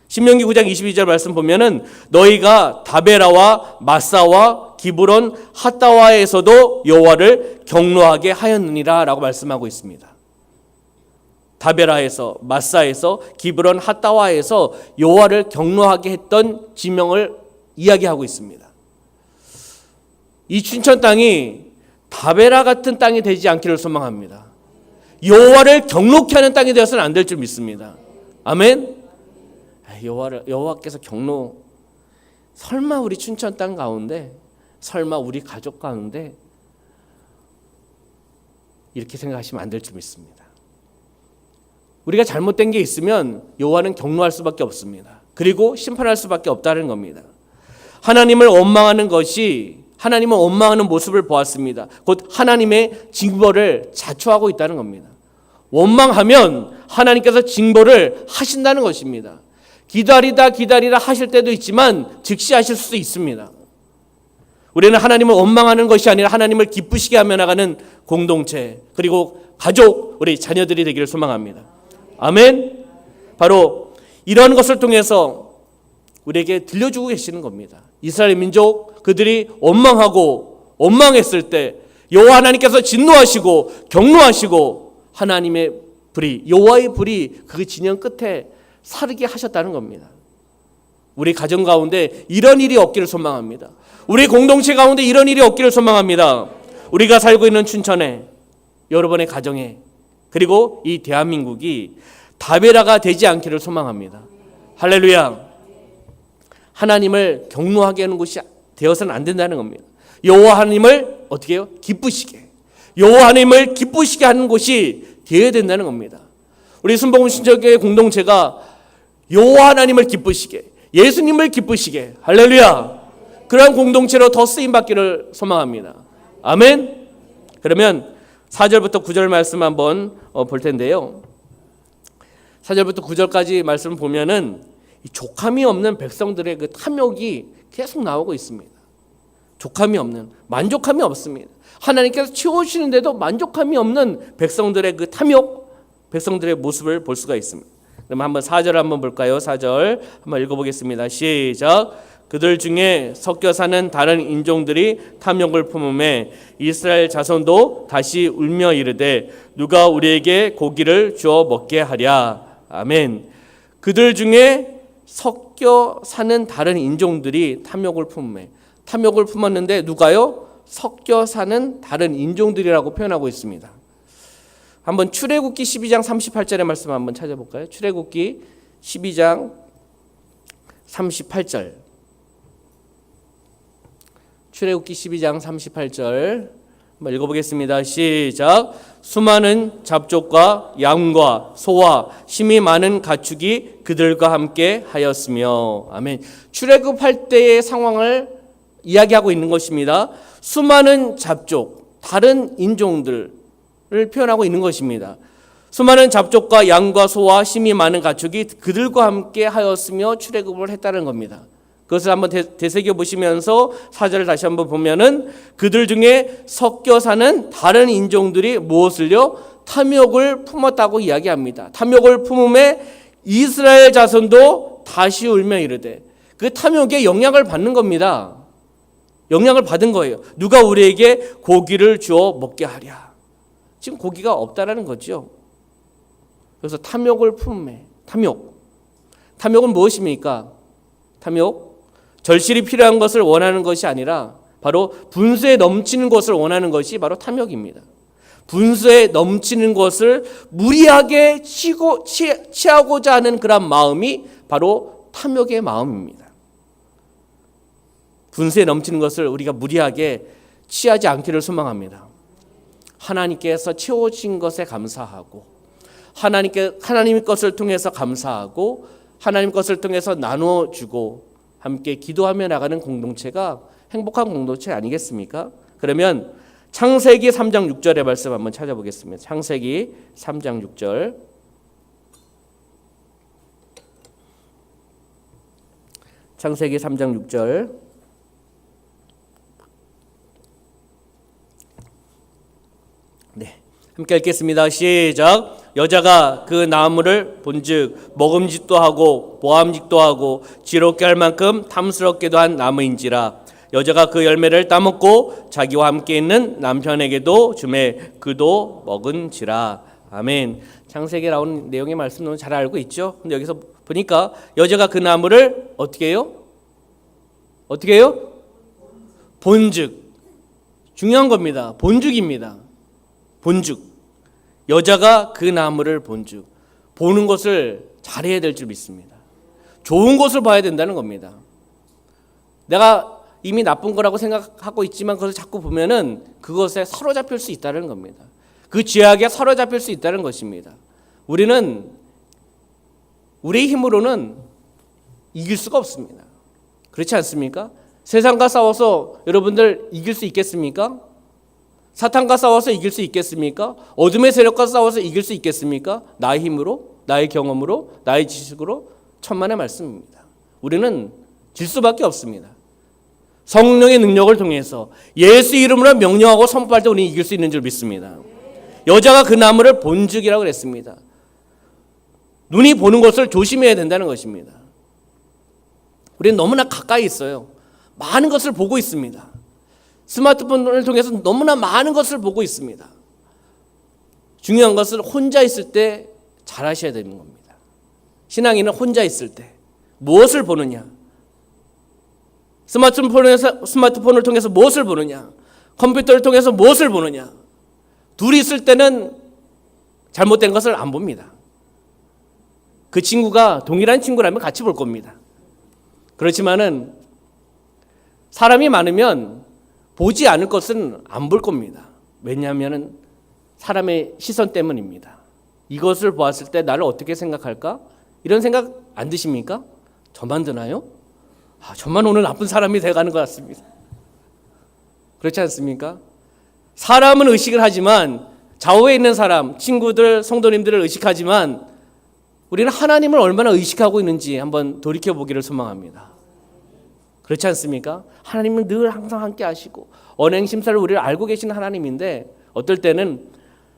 신명기 9장 22절 말씀 보면은 너희가 다베라와 마사와 기브론 핫다와에서도 여호와를 경노하게 하였느니라 라고 말씀하고 있습니다. 다베라에서, 마사에서, 기브론 핫다와에서 여호와를 경노하게 했던 지명을 이야기하고 있습니다. 이 춘천 땅이 다베라 같은 땅이 되지 않기를 소망합니다. 여호와를 경노케 하는 땅이 되어서는 안 될 줄 믿습니다. 아멘. 여호와께서 경노, 설마 우리 춘천 땅 가운데, 설마 우리 가족 가운데 이렇게 생각하시면 안 될 줄 믿습니다. 우리가 잘못된 게 있으면 여호와는 경노할 수밖에 없습니다. 그리고 심판할 수밖에 없다는 겁니다. 하나님을 원망하는 것이, 하나님을 원망하는 모습을 보았습니다. 곧 하나님의 징벌을 자초하고 있다는 겁니다. 원망하면 하나님께서 징벌을 하신다는 것입니다. 기다리다 하실 때도 있지만 즉시 하실 수도 있습니다. 우리는 하나님을 원망하는 것이 아니라 하나님을 기쁘시게 하며 나가는 공동체, 그리고 가족, 우리 자녀들이 되기를 소망합니다. 아멘. 바로 이런 것을 통해서 우리에게 들려주고 계시는 겁니다. 이스라엘 민족, 그들이 원망했을 때 여호와 하나님께서 진노하시고 경노하시고 하나님의 불이, 여호와의 불이 그 진영 끝에 사르게 하셨다는 겁니다. 우리 가정 가운데 이런 일이 없기를 소망합니다. 우리 공동체 가운데 이런 일이 없기를 소망합니다. 우리가 살고 있는 춘천에, 여러분의 가정에, 그리고 이 대한민국이 다베라가 되지 않기를 소망합니다. 할렐루야. 하나님을 경노하게 하는 곳이 되어서는 안 된다는 겁니다. 여호와 하나님을 어떻게 해요? 기쁘시게, 여호와 하나님을 기쁘시게 하는 곳이 되어야 된다는 겁니다. 우리 순복음 신천교회 공동체가 여호와 하나님을 기쁘시게, 예수님을 기쁘시게, 할렐루야, 그러한 공동체로 더 쓰임받기를 소망합니다. 아멘. 그러면 4절부터 9절 말씀 한번 볼 텐데요. 4절부터 9절까지 말씀을 보면은 족함이 없는 백성들의 그 탐욕이 계속 나오고 있습니다. 족함이 없는, 만족함이 없습니다. 하나님께서 채워주시는데도 만족함이 없는 백성들의 그 탐욕, 백성들의 모습을 볼 수가 있습니다. 그럼 한번 4절 한번 볼까요? 4절 한번 읽어보겠습니다. 시작. 그들 중에 섞여 사는 다른 인종들이 탐욕을 품음에 이스라엘 자손도 다시 울며 이르되 누가 우리에게 고기를 주어 먹게 하랴. 아멘. 그들 중에 섞여 사는 다른 인종들이 탐욕을 품음에, 탐욕을 품었는데 누가요? 섞여 사는 다른 인종들이라고 표현하고 있습니다. 한번 출애굽기 12장 38절의 말씀 한번 찾아볼까요? 출애굽기 12장 38절. 출애굽기 12장 38절 한번 읽어보겠습니다. 시작. 수많은 잡족과 양과 소와 힘이 많은 가축이 그들과 함께 하였으며. 아멘. 출애굽할 때의 상황을 이야기하고 있는 것입니다. 수많은 잡족, 다른 인종들을 표현하고 있는 것입니다. 수많은 잡족과 양과 소와 힘이 많은 가축이 그들과 함께 하였으며 출애굽을 했다는 겁니다. 그것을 한번 되새겨 보시면서 4절을 다시 한번 보면은 그들 중에 섞여 사는 다른 인종들이 무엇을요? 탐욕을 품었다고 이야기합니다. 탐욕을 품음에 이스라엘 자손도 다시 울며 이르되, 그 탐욕에 영향을 받는 겁니다. 영향을 받은 거예요. 누가 우리에게 고기를 주어 먹게 하랴. 지금 고기가 없다라는 거죠. 그래서 탐욕을 품음에, 탐욕은 무엇입니까? 탐욕, 절실히 필요한 것을 원하는 것이 아니라 바로 분수에 넘치는 것을 원하는 것이 바로 탐욕입니다. 분수에 넘치는 것을 무리하게 취하고자 하는 그런 마음이 바로 탐욕의 마음입니다. 분수에 넘치는 것을 우리가 무리하게 취하지 않기를 소망합니다. 하나님께서 채워진 것에 감사하고, 하나님의 것을 통해서 감사하고, 하나님 것을 통해서 나눠주고 함께 기도하며 나가는 공동체가 행복한 공동체 아니겠습니까? 그러면 창세기 3장 6절의 말씀 한번 찾아보겠습니다. 창세기 3장 6절. 창세기 3장 6절. 네, 함께 읽겠습니다. 시작. 여자가 그 나무를 본즉 먹음직도 하고 보암직도 하고 지롭게 할 만큼 탐스럽게도 한 나무인지라. 여자가 그 열매를 따먹고 자기와 함께 있는 남편에게도 주매 그도 먹은지라. 아멘. 창세기에 나오는 내용의 말씀은 잘 알고 있죠. 근데 여기서 보니까 여자가 그 나무를 어떻게 해요? 본즉. 중요한 겁니다. 본죽입니다. 본죽. 여자가 그 나무를 본즉. 보는 것을 잘해야 될 줄 믿습니다. 좋은 것을 봐야 된다는 겁니다. 내가 이미 나쁜 거라고 생각하고 있지만 그것을 자꾸 보면은 그것에 사로잡힐 수 있다는 겁니다. 그 죄악에 사로잡힐 수 있다는 것입니다. 우리는 우리의 힘으로는 이길 수가 없습니다. 그렇지 않습니까? 세상과 싸워서 여러분들 이길 수 있겠습니까? 사탄과 싸워서 이길 수 있겠습니까? 어둠의 세력과 싸워서 이길 수 있겠습니까? 나의 힘으로, 나의 경험으로, 나의 지식으로? 천만의 말씀입니다. 우리는 질 수밖에 없습니다. 성령의 능력을 통해서 예수 이름으로 명령하고 선포할 때 우리는 이길 수 있는 줄 믿습니다. 여자가 그 나무를 본죽이라고 그랬습니다. 눈이 보는 것을 조심해야 된다는 것입니다. 우리는 너무나 가까이 있어요. 많은 것을 보고 있습니다. 스마트폰을 통해서 너무나 많은 것을 보고 있습니다. 중요한 것은 혼자 있을 때 잘 하셔야 되는 겁니다. 신앙인은 혼자 있을 때 무엇을 보느냐, 스마트폰을 통해서 무엇을 보느냐, 컴퓨터를 통해서 무엇을 보느냐. 둘이 있을 때는 잘못된 것을 안 봅니다. 그 친구가 동일한 친구라면 같이 볼 겁니다. 그렇지만은 사람이 많으면 보지 않을 것은 안 볼 겁니다. 왜냐하면 사람의 시선 때문입니다. 이것을 보았을 때 나를 어떻게 생각할까? 이런 생각 안 드십니까? 저만 드나요? 저만 오늘 나쁜 사람이 돼가는 것 같습니다. 그렇지 않습니까? 사람은 의식을 하지만, 좌우에 있는 사람, 친구들, 성도님들을 의식하지만 우리는 하나님을 얼마나 의식하고 있는지 한번 돌이켜보기를 소망합니다. 그렇지 않습니까? 하나님은 늘 항상 함께 하시고 언행심사를 우리를 알고 계시는 하나님인데, 어떨 때는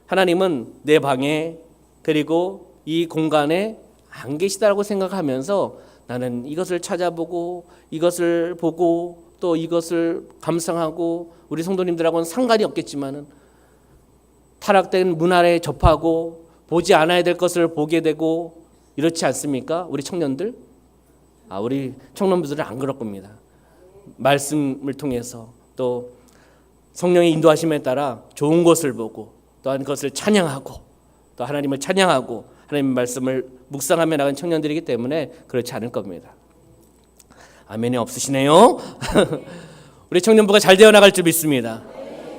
하나님은 내 방에 그리고 이 공간에 안 계시다고 생각하면서 나는 이것을 찾아보고 이것을 보고 또 이것을 감상하고 우리 성도님들하고는 상관이 없겠지만은 타락된 문화에 접하고 보지 않아야 될 것을 보게 되고 이렇지 않습니까? 우리 청년들? 우리 청년부들은 안 그럴 겁니다. 말씀을 통해서 또 성령의 인도하심에 따라 좋은 것을 보고 또한 그것을 찬양하고 또 하나님을 찬양하고 하나님의 말씀을 묵상하며 나간 청년들이기 때문에 그렇지 않을 겁니다. 아멘이 없으시네요. 우리 청년부가 잘 되어 나갈 줄 믿습니다.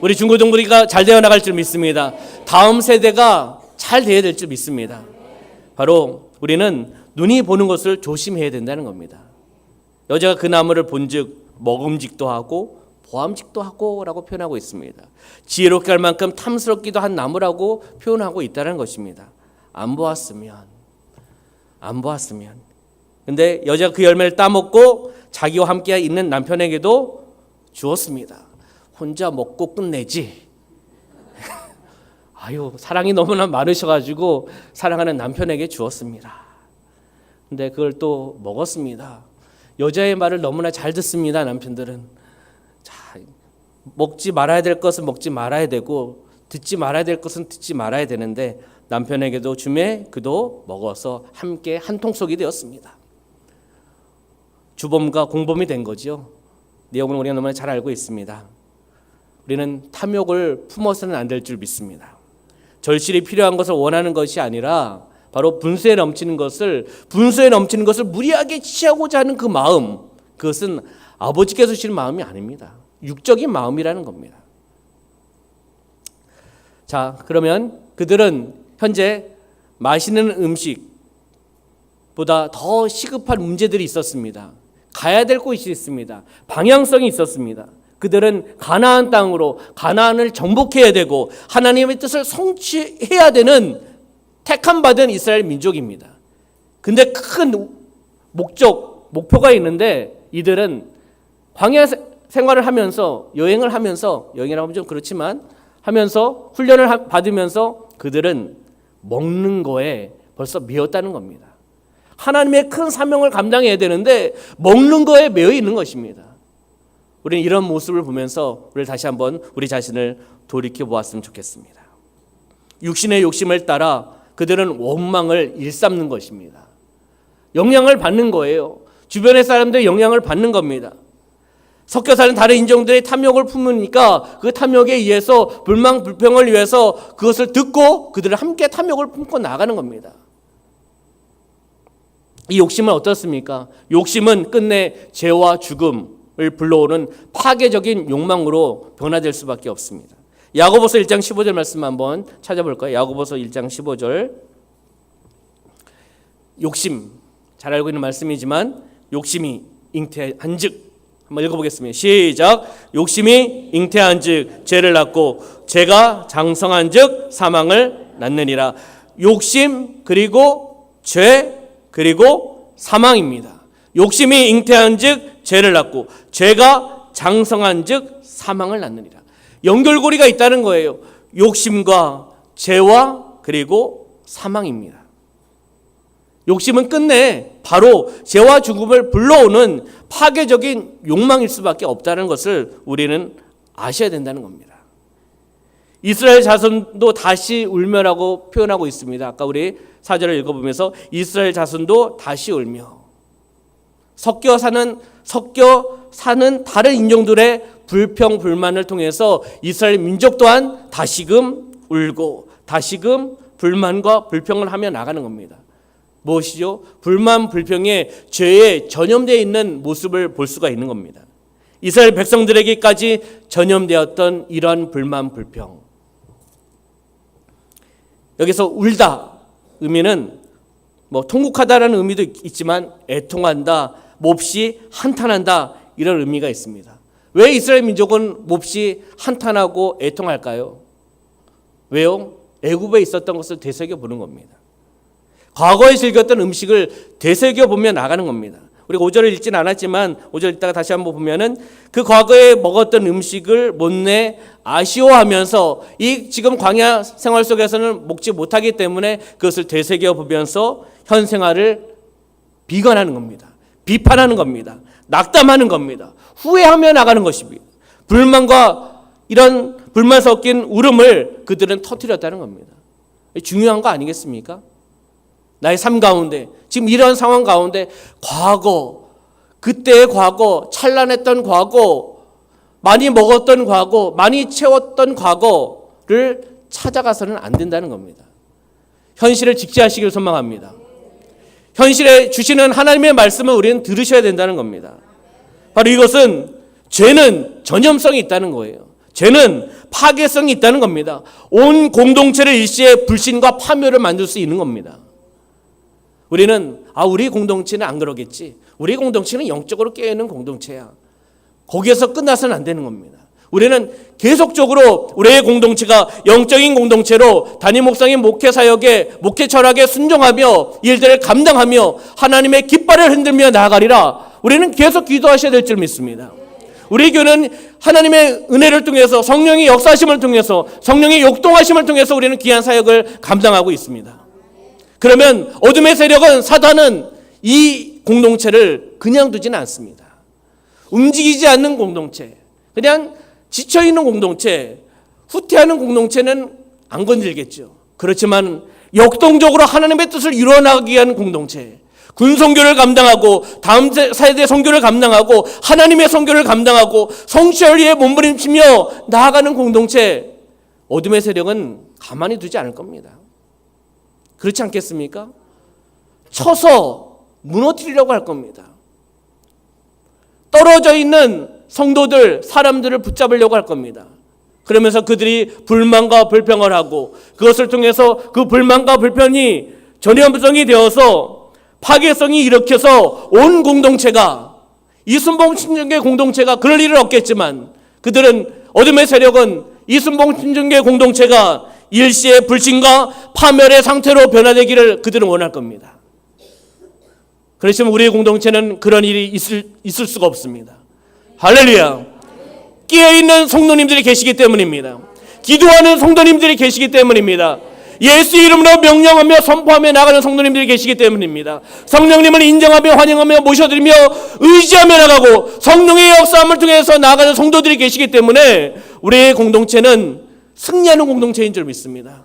우리 중고등부가 잘 되어 나갈 줄 믿습니다. 다음 세대가 잘 되어야 될 줄 믿습니다. 바로 우리는 눈이 보는 것을 조심해야 된다는 겁니다. 여자가 그 나무를 본즉 먹음직도 하고 보암직도 하고 라고 표현하고 있습니다. 지혜롭게 할 만큼 탐스럽기도 한 나무라고 표현하고 있다는 것입니다. 안 보았으면. 근데 여자가 그 열매를 따먹고 자기와 함께 있는 남편에게도 주었습니다. 혼자 먹고 끝내지. 사랑이 너무나 많으셔가지고 사랑하는 남편에게 주었습니다. 근데 그걸 또 먹었습니다. 여자의 말을 너무나 잘 듣습니다. 남편들은. 먹지 말아야 될 것은 먹지 말아야 되고 듣지 말아야 될 것은 듣지 말아야 되는데 남편에게도 주매 그도 먹어서 함께 한 통속이 되었습니다. 주범과 공범이 된 거죠. 내용을 우리가 너무나 잘 알고 있습니다. 우리는 탐욕을 품어서는 안 될 줄 믿습니다. 절실히 필요한 것을 원하는 것이 아니라 바로 분수에 넘치는 것을 무리하게 취하고자 하는 그 마음, 그것은 아버지께서 주시는 마음이 아닙니다. 육적인 마음이라는 겁니다. 자, 그러면 그들은 현재 마시는 음식보다 더 시급한 문제들이 있었습니다. 가야 될 곳이 있습니다. 방향성이 있었습니다. 그들은 가나안 땅으로 가나안을 정복해야 되고 하나님의 뜻을 성취해야 되는 택함 받은 이스라엘 민족입니다. 근데 큰 목표가 있는데 이들은 광야 생활을 하면서 여행이라고 하면 좀 그렇지만 하면서 훈련을 받으면서 그들은 먹는 거에 벌써 매였다는 겁니다. 하나님의 큰 사명을 감당해야 되는데 먹는 거에 매여 있는 것입니다. 우리는 이런 모습을 보면서 우리 다시 한번 우리 자신을 돌이켜 보았으면 좋겠습니다. 육신의 욕심을 따라 그들은 원망을 일삼는 것입니다. 영향을 받는 거예요. 주변의 사람들의 영향을 받는 겁니다. 섞여 사는 다른 인종들의 탐욕을 품으니까 그 탐욕에 의해서 불만 불평을 위해서 그것을 듣고 그들을 함께 탐욕을 품고 나가는 겁니다. 이 욕심은 어떻습니까? 욕심은 끝내 죄와 죽음을 불러오는 파괴적인 욕망으로 변화될 수밖에 없습니다. 야고보서 1장 15절 말씀 한번 찾아볼까요? 야고보서 1장 15절. 욕심, 잘 알고 있는 말씀이지만 욕심이 잉태한즉, 한번 읽어보겠습니다. 시작. 욕심이 잉태한즉 죄를 낳고 죄가 장성한즉 사망을 낳느니라. 욕심 그리고 죄 그리고 사망입니다. 욕심이 잉태한즉 죄를 낳고 죄가 장성한즉 사망을 낳느니라. 연결고리가 있다는 거예요. 욕심과 죄와 그리고 사망입니다. 욕심은 끝내 바로 죄와 죽음을 불러오는 파괴적인 욕망일 수밖에 없다는 것을 우리는 아셔야 된다는 겁니다. 이스라엘 자손도 다시 울며라고 표현하고 있습니다. 아까 우리 4절을 읽어보면서 이스라엘 자손도 다시 울며, 섞여 사는 다른 인종들의 불평 불만을 통해서 이스라엘 민족 또한 다시금 울고 다시금 불만과 불평을 하며 나가는 겁니다. 무엇이죠? 불만 불평에 죄에 전염되어 있는 모습을 볼 수가 있는 겁니다. 이스라엘 백성들에게까지 전염되었던 이러한 불만 불평. 여기서 울다 의미는 통곡하다라는 의미도 있지만 애통한다, 몹시 한탄한다 이런 의미가 있습니다. 왜 이스라엘 민족은 몹시 한탄하고 애통할까요? 왜요? 애굽에 있었던 것을 되새겨보는 겁니다. 과거에 즐겼던 음식을 되새겨보며 나가는 겁니다. 우리가 5절을 읽지는 않았지만 5절 읽다가 다시 한번 보면은 그 과거에 먹었던 음식을 못내 아쉬워하면서 이 지금 광야 생활 속에서는 먹지 못하기 때문에 그것을 되새겨보면서 현 생활을 비관하는 겁니다. 비판하는 겁니다. 낙담하는 겁니다. 후회하며 나가는 것입니다. 불만과 이런 불만 섞인 울음을 그들은 터뜨렸다는 겁니다. 중요한 거 아니겠습니까? 나의 삶 가운데 지금 이런 상황 가운데 과거, 그때의 과거, 찬란했던 과거, 많이 먹었던 과거, 많이 채웠던 과거를 찾아가서는 안 된다는 겁니다. 현실을 직시하시길 소망합니다. 현실에 주시는 하나님의 말씀을 우리는 들으셔야 된다는 겁니다. 바로 이것은 죄는 전염성이 있다는 거예요. 죄는 파괴성이 있다는 겁니다. 온 공동체를 일시에 불신과 파멸을 만들 수 있는 겁니다. 우리는 우리 공동체는 안 그러겠지. 우리 공동체는 영적으로 깨어있는 공동체야. 거기에서 끝나서는 안 되는 겁니다. 우리는 계속적으로 우리의 공동체가 영적인 공동체로 담임 목사님 목회 사역에 목회 철학에 순종하며 일들을 감당하며 하나님의 깃발을 흔들며 나아가리라. 우리는 계속 기도하셔야 될 줄 믿습니다. 우리 교회는 하나님의 은혜를 통해서 성령의 역사하심을 통해서 성령의 역동하심을 통해서 우리는 귀한 사역을 감당하고 있습니다. 그러면 어둠의 세력은 사단은 이 공동체를 그냥 두지는 않습니다. 움직이지 않는 공동체, 그냥 지쳐있는 공동체, 후퇴하는 공동체는 안 건들겠죠. 그렇지만 역동적으로 하나님의 뜻을 이루어나가기 위한 공동체, 군선교를 감당하고 다음 세대 선교를 감당하고 하나님의 선교를 감당하고 성취를 위해 몸부림치며 나아가는 공동체, 어둠의 세력은 가만히 두지 않을 겁니다. 그렇지 않겠습니까? 쳐서 무너뜨리려고 할 겁니다. 떨어져 있는 성도들, 사람들을 붙잡으려고 할 겁니다. 그러면서 그들이 불만과 불평을 하고 그것을 통해서 그 불만과 불편이 전염성이 되어서 파괴성이 일으켜서 온 공동체가, 이순봉 친정계 공동체가 그럴 일은 없겠지만 그들은, 어둠의 세력은 이순봉 친정계 공동체가 일시의 불신과 파멸의 상태로 변화되기를 그들은 원할 겁니다. 그렇지만 우리의 공동체는 그런 일이 있을 수가 없습니다. 할렐루야. 깨어있는 성도님들이 계시기 때문입니다. 기도하는 성도님들이 계시기 때문입니다. 예수 이름으로 명령하며 선포하며 나가는 성도님들이 계시기 때문입니다. 성령님을 인정하며 환영하며 모셔드리며 의지하며 나가고 성령의 역사함을 통해서 나아가는 성도들이 계시기 때문에 우리의 공동체는 승리하는 공동체인 줄 믿습니다.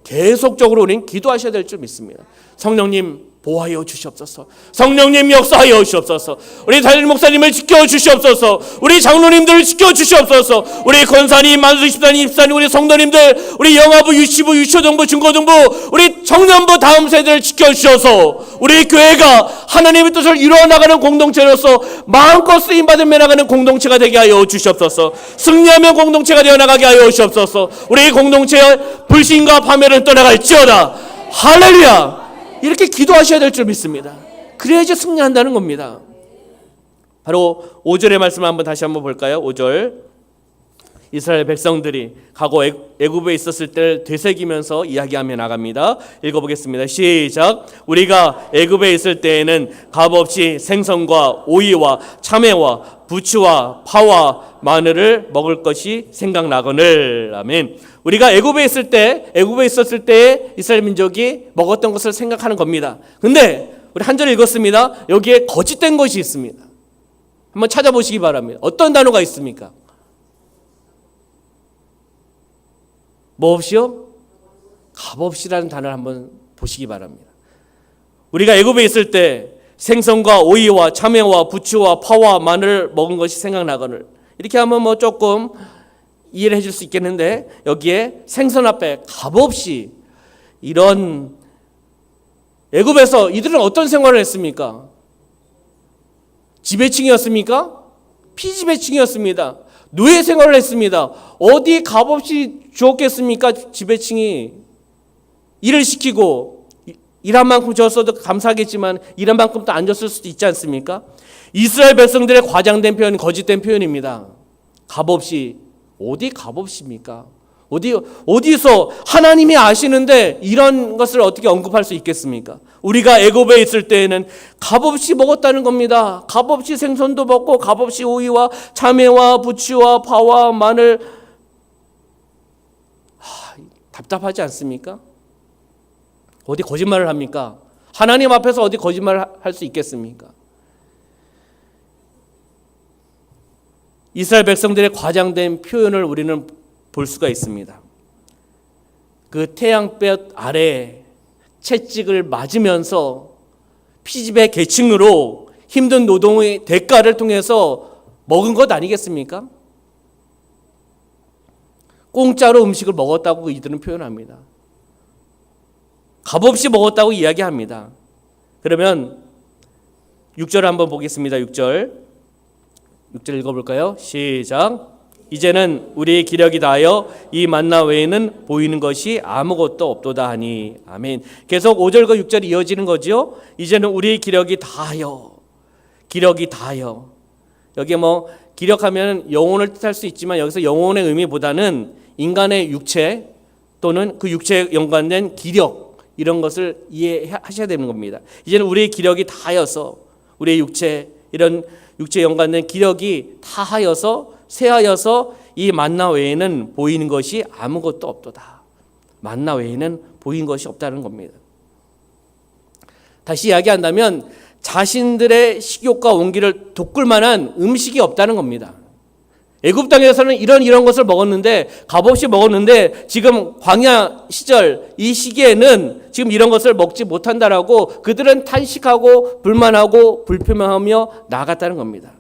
계속적으로 우리는 기도하셔야 될 줄 믿습니다. 성령님 보호하여 주시옵소서. 성령님 역사하여 주시옵소서. 우리 담임 목사님을 지켜 주시옵소서. 우리 장로님들을 지켜 주시옵소서. 우리 권사님, 만수 집사님, 집사님, 우리 성도님들, 우리 영아부, 유치부, 유초등부, 중고등부, 우리 청년부 다음 세대를 지켜 주셔서 우리 교회가 하나님의 뜻을 이루어나가는 공동체로서 마음껏 쓰임받으며 나가는 공동체가 되게 하여 주시옵소서. 승리하며 공동체가 되어 나가게 하여 주시옵소서. 우리 공동체의 불신과 파멸은 떠나갈지어다. 할렐루야. 이렇게 기도하셔야 될 줄 믿습니다. 그래야지 승리한다는 겁니다. 바로 5절의 말씀을 다시 한번 볼까요? 5절. 이스라엘 백성들이 과거 애굽에 있었을 때를 되새기면서 이야기하며 나갑니다. 읽어보겠습니다. 시작. 우리가 애굽에 있을 때에는 값없이 생선과 오이와 참외와 부추와 파와 마늘을 먹을 것이 생각나거늘. 아멘. 우리가 애굽에 있었을 때 이스라엘 민족이 먹었던 것을 생각하는 겁니다. 근데 우리 한 절 읽었습니다. 여기에 거짓된 것이 있습니다. 한번 찾아보시기 바랍니다. 어떤 단어가 있습니까? 뭐 없이요? 값없이라는 단어를 한번 보시기 바랍니다. 우리가 애굽에 있을 때 생선과 오이와 참외와 부추와 파와 마늘을 먹은 것이 생각나거늘. 이렇게 하면 조금 이해를 해줄 수 있겠는데, 여기에 생선 앞에 값없이, 이런 애굽에서 이들은 어떤 생활을 했습니까? 지배층이었습니까? 피지배층이었습니다. 노예 생활을 했습니다. 어디 값없이 주었겠습니까? 지배층이 일을 시키고 일한 만큼 줬어도 감사하겠지만 일한 만큼 또 안 줬을 수도 있지 않습니까? 이스라엘 백성들의 과장된 표현, 거짓된 표현입니다. 값없이. 어디 값없입니까? 어디서 하나님이 아시는데 이런 것을 어떻게 언급할 수 있겠습니까? 우리가 애굽에 있을 때에는 값없이 먹었다는 겁니다. 값없이 생선도 먹고 값없이 오이와 참외와 부추와 파와 마늘. 답답하지 않습니까? 어디 거짓말을 합니까? 하나님 앞에서 어디 거짓말을 할 수 있겠습니까? 이스라엘 백성들의 과장된 표현을 우리는 볼 수가 있습니다. 그 태양볕 아래에 채찍을 맞으면서 피집의 계층으로 힘든 노동의 대가를 통해서 먹은 것 아니겠습니까? 공짜로 음식을 먹었다고 이들은 표현합니다. 값없이 먹었다고 이야기합니다. 그러면 6절 한번 보겠습니다. 6절 읽어볼까요? 시작. 이제는 우리의 기력이 다하여 이 만나 외에는 보이는 것이 아무것도 없도다 하니. 아멘. 계속 5절과 6절이 이어지는 거죠. 이제는 우리의 기력이 다하여. 여기에 기력하면 영혼을 뜻할 수 있지만 여기서 영혼의 의미보다는 인간의 육체 또는 그 육체에 연관된 기력, 이런 것을 이해하셔야 되는 겁니다. 이제는 우리의 기력이 다하여서, 우리의 육체, 이런 육체에 연관된 기력이 다하여서, 쇠하여서 이 만나 외에는 보이는 것이 아무것도 없도다. 만나 외에는 보이는 것이 없다는 겁니다. 다시 이야기한다면 자신들의 식욕과 온기를 돋굴 만한 음식이 없다는 겁니다. 애굽 땅에서는 이런 것을 먹었는데, 값없이 먹었는데, 지금 광야 시절 이 시기에는 지금 이런 것을 먹지 못한다라고 그들은 탄식하고 불만하고 불평하며 나아갔다는 겁니다.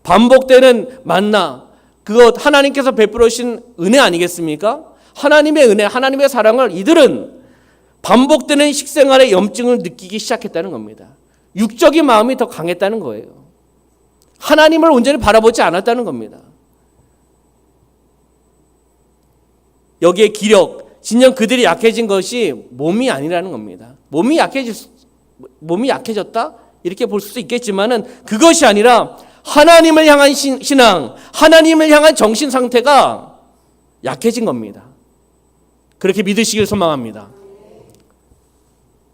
반복되는 만나, 그것 하나님께서 베풀어 주신 은혜 아니겠습니까? 하나님의 은혜, 하나님의 사랑을 이들은 반복되는 식생활의 염증을 느끼기 시작했다는 겁니다. 육적인 마음이 더 강했다는 거예요. 하나님을 온전히 바라보지 않았다는 겁니다. 여기에 기력, 진정 그들이 약해진 것이 몸이 아니라는 겁니다. 몸이 약해졌다? 이렇게 볼 수도 있겠지만은 그것이 아니라 하나님을 향한 신앙, 하나님을 향한 정신 상태가 약해진 겁니다. 그렇게 믿으시길 소망합니다.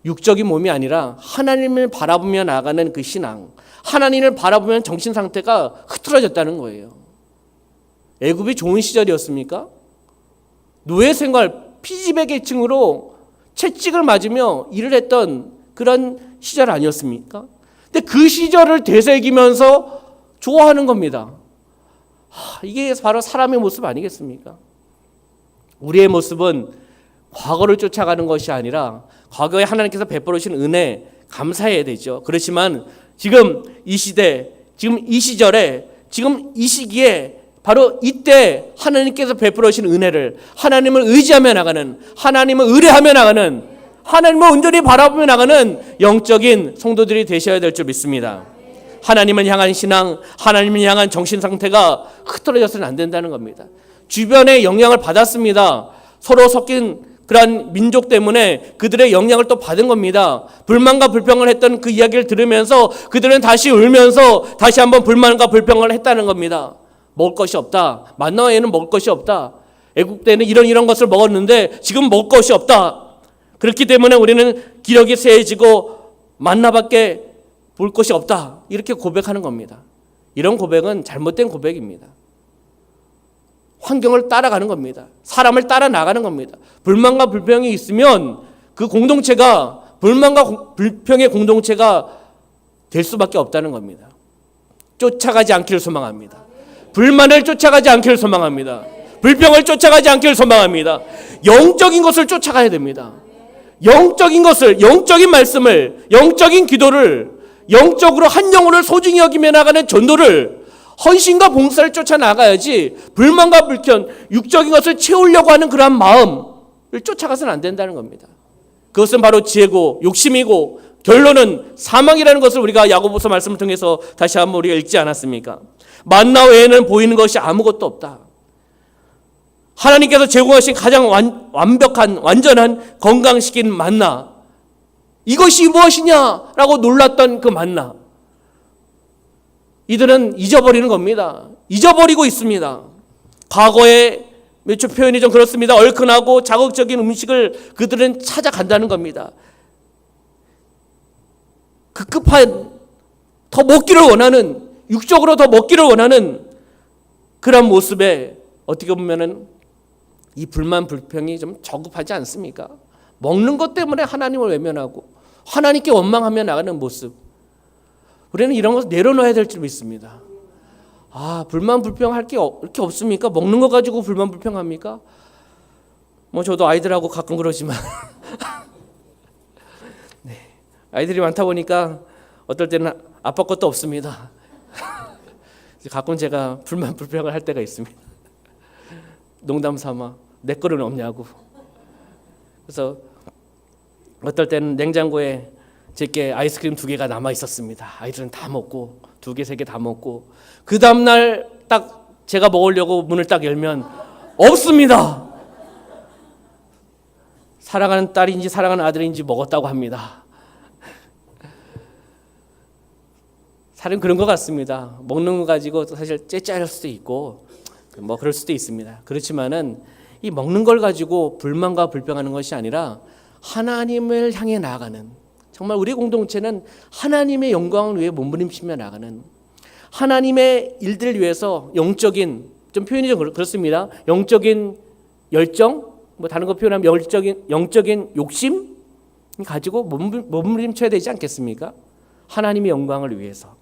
육적인 몸이 아니라 하나님을 바라보며 나아가는 그 신앙, 하나님을 바라보면 정신 상태가 흐트러졌다는 거예요. 애굽이 좋은 시절이었습니까? 노예 생활, 피지배 계층으로 채찍을 맞으며 일을 했던 그런 시절 아니었습니까? 근데 그 시절을 되새기면서 좋아하는 겁니다. 이게 바로 사람의 모습 아니겠습니까? 우리의 모습은 과거를 쫓아가는 것이 아니라 과거에 하나님께서 베풀어 주신 은혜 감사해야 되죠. 그렇지만 지금 이 시대, 지금 이 시절에, 지금 이 시기에 바로 이때 하나님께서 베풀어 주신 은혜를, 하나님을 의지하며 나가는, 하나님을 의뢰하며 나가는, 하나님을 온전히 바라보며 나가는 영적인 성도들이 되셔야 될 줄 믿습니다. 하나님을 향한 신앙, 하나님을 향한 정신 상태가 흐트러져서는 안 된다는 겁니다. 주변의 영향을 받았습니다. 서로 섞인 그러한 민족 때문에 그들의 영향을 또 받은 겁니다. 불만과 불평을 했던 그 이야기를 들으면서 그들은 다시 울면서 다시 한번 불만과 불평을 했다는 겁니다. 먹을 것이 없다. 만나에는 먹을 것이 없다. 애국 때는 이런 것을 먹었는데 지금 먹을 것이 없다. 그렇기 때문에 우리는 기력이 쇠해지고 만나밖에 볼 것이 없다. 이렇게 고백하는 겁니다. 이런 고백은 잘못된 고백입니다. 환경을 따라가는 겁니다. 사람을 따라 나가는 겁니다. 불만과 불평이 있으면 그 공동체가 불만과 불평의 공동체가 될 수밖에 없다는 겁니다. 쫓아가지 않기를 소망합니다. 불만을 쫓아가지 않기를 소망합니다. 불평을 쫓아가지 않기를 소망합니다. 영적인 것을 쫓아가야 됩니다. 영적인 것을, 영적인 말씀을, 영적인 기도를, 영적으로 한 영혼을 소중히 여기며 나가는 전도를, 헌신과 봉사를 쫓아나가야지 불만과 불평, 육적인 것을 채우려고 하는 그러한 마음을 쫓아가서는 안 된다는 겁니다. 그것은 바로 지혜고 욕심이고 결론은 사망이라는 것을 우리가 야고보서 말씀을 통해서 다시 한번 우리가 읽지 않았습니까? 만나 외에는 보이는 것이 아무것도 없다. 하나님께서 제공하신 가장 완벽한 완전한 건강시킨 만나, 이것이 무엇이냐라고 놀랐던 그 만나, 이들은 잊어버리는 겁니다. 잊어버리고 있습니다. 과거에 몇 초 표현이 좀 그렇습니다. 얼큰하고 자극적인 음식을 그들은 찾아간다는 겁니다. 급급한 더 먹기를 원하는, 육적으로 더 먹기를 원하는 그런 모습에 어떻게 보면은 이 불만 불평이 좀 저급하지 않습니까? 먹는 것 때문에 하나님을 외면하고 하나님께 원망하며 나가는 모습, 우리는 이런 것을 내려놓아야 될 줄 믿습니다. 불만 불평할 게 이렇게 없습니까? 먹는 거 가지고 불만 불평합니까? 저도 아이들하고 가끔 그러지만 네, 아이들이 많다 보니까 어떨 때는 아빠 것도 없습니다. 가끔 제가 불만 불평을 할 때가 있습니다. 농담 삼아 내 거는 없냐고. 그래서 어떨 때는 냉장고에 제게 아이스크림 2개가 남아 있었습니다. 아이들은 다 먹고 2개, 3개 다 먹고 그 다음날 딱 제가 먹으려고 문을 딱 열면 없습니다. 사랑하는 딸인지 사랑하는 아들인지 먹었다고 합니다. 사람은 그런 것 같습니다. 먹는 거 가지고 사실 째짜할 수도 있고 그럴 수도 있습니다. 그렇지만은 이 먹는 걸 가지고 불만과 불평하는 것이 아니라 하나님을 향해 나아가는, 정말 우리 공동체는 하나님의 영광을 위해 몸부림치며 나가는, 하나님의 일들을 위해서 영적인, 좀 표현이 좀 그렇습니다. 영적인 열정, 다른 거 표현하면 영적인 욕심 가지고 몸부림쳐야 되지 않겠습니까? 하나님의 영광을 위해서.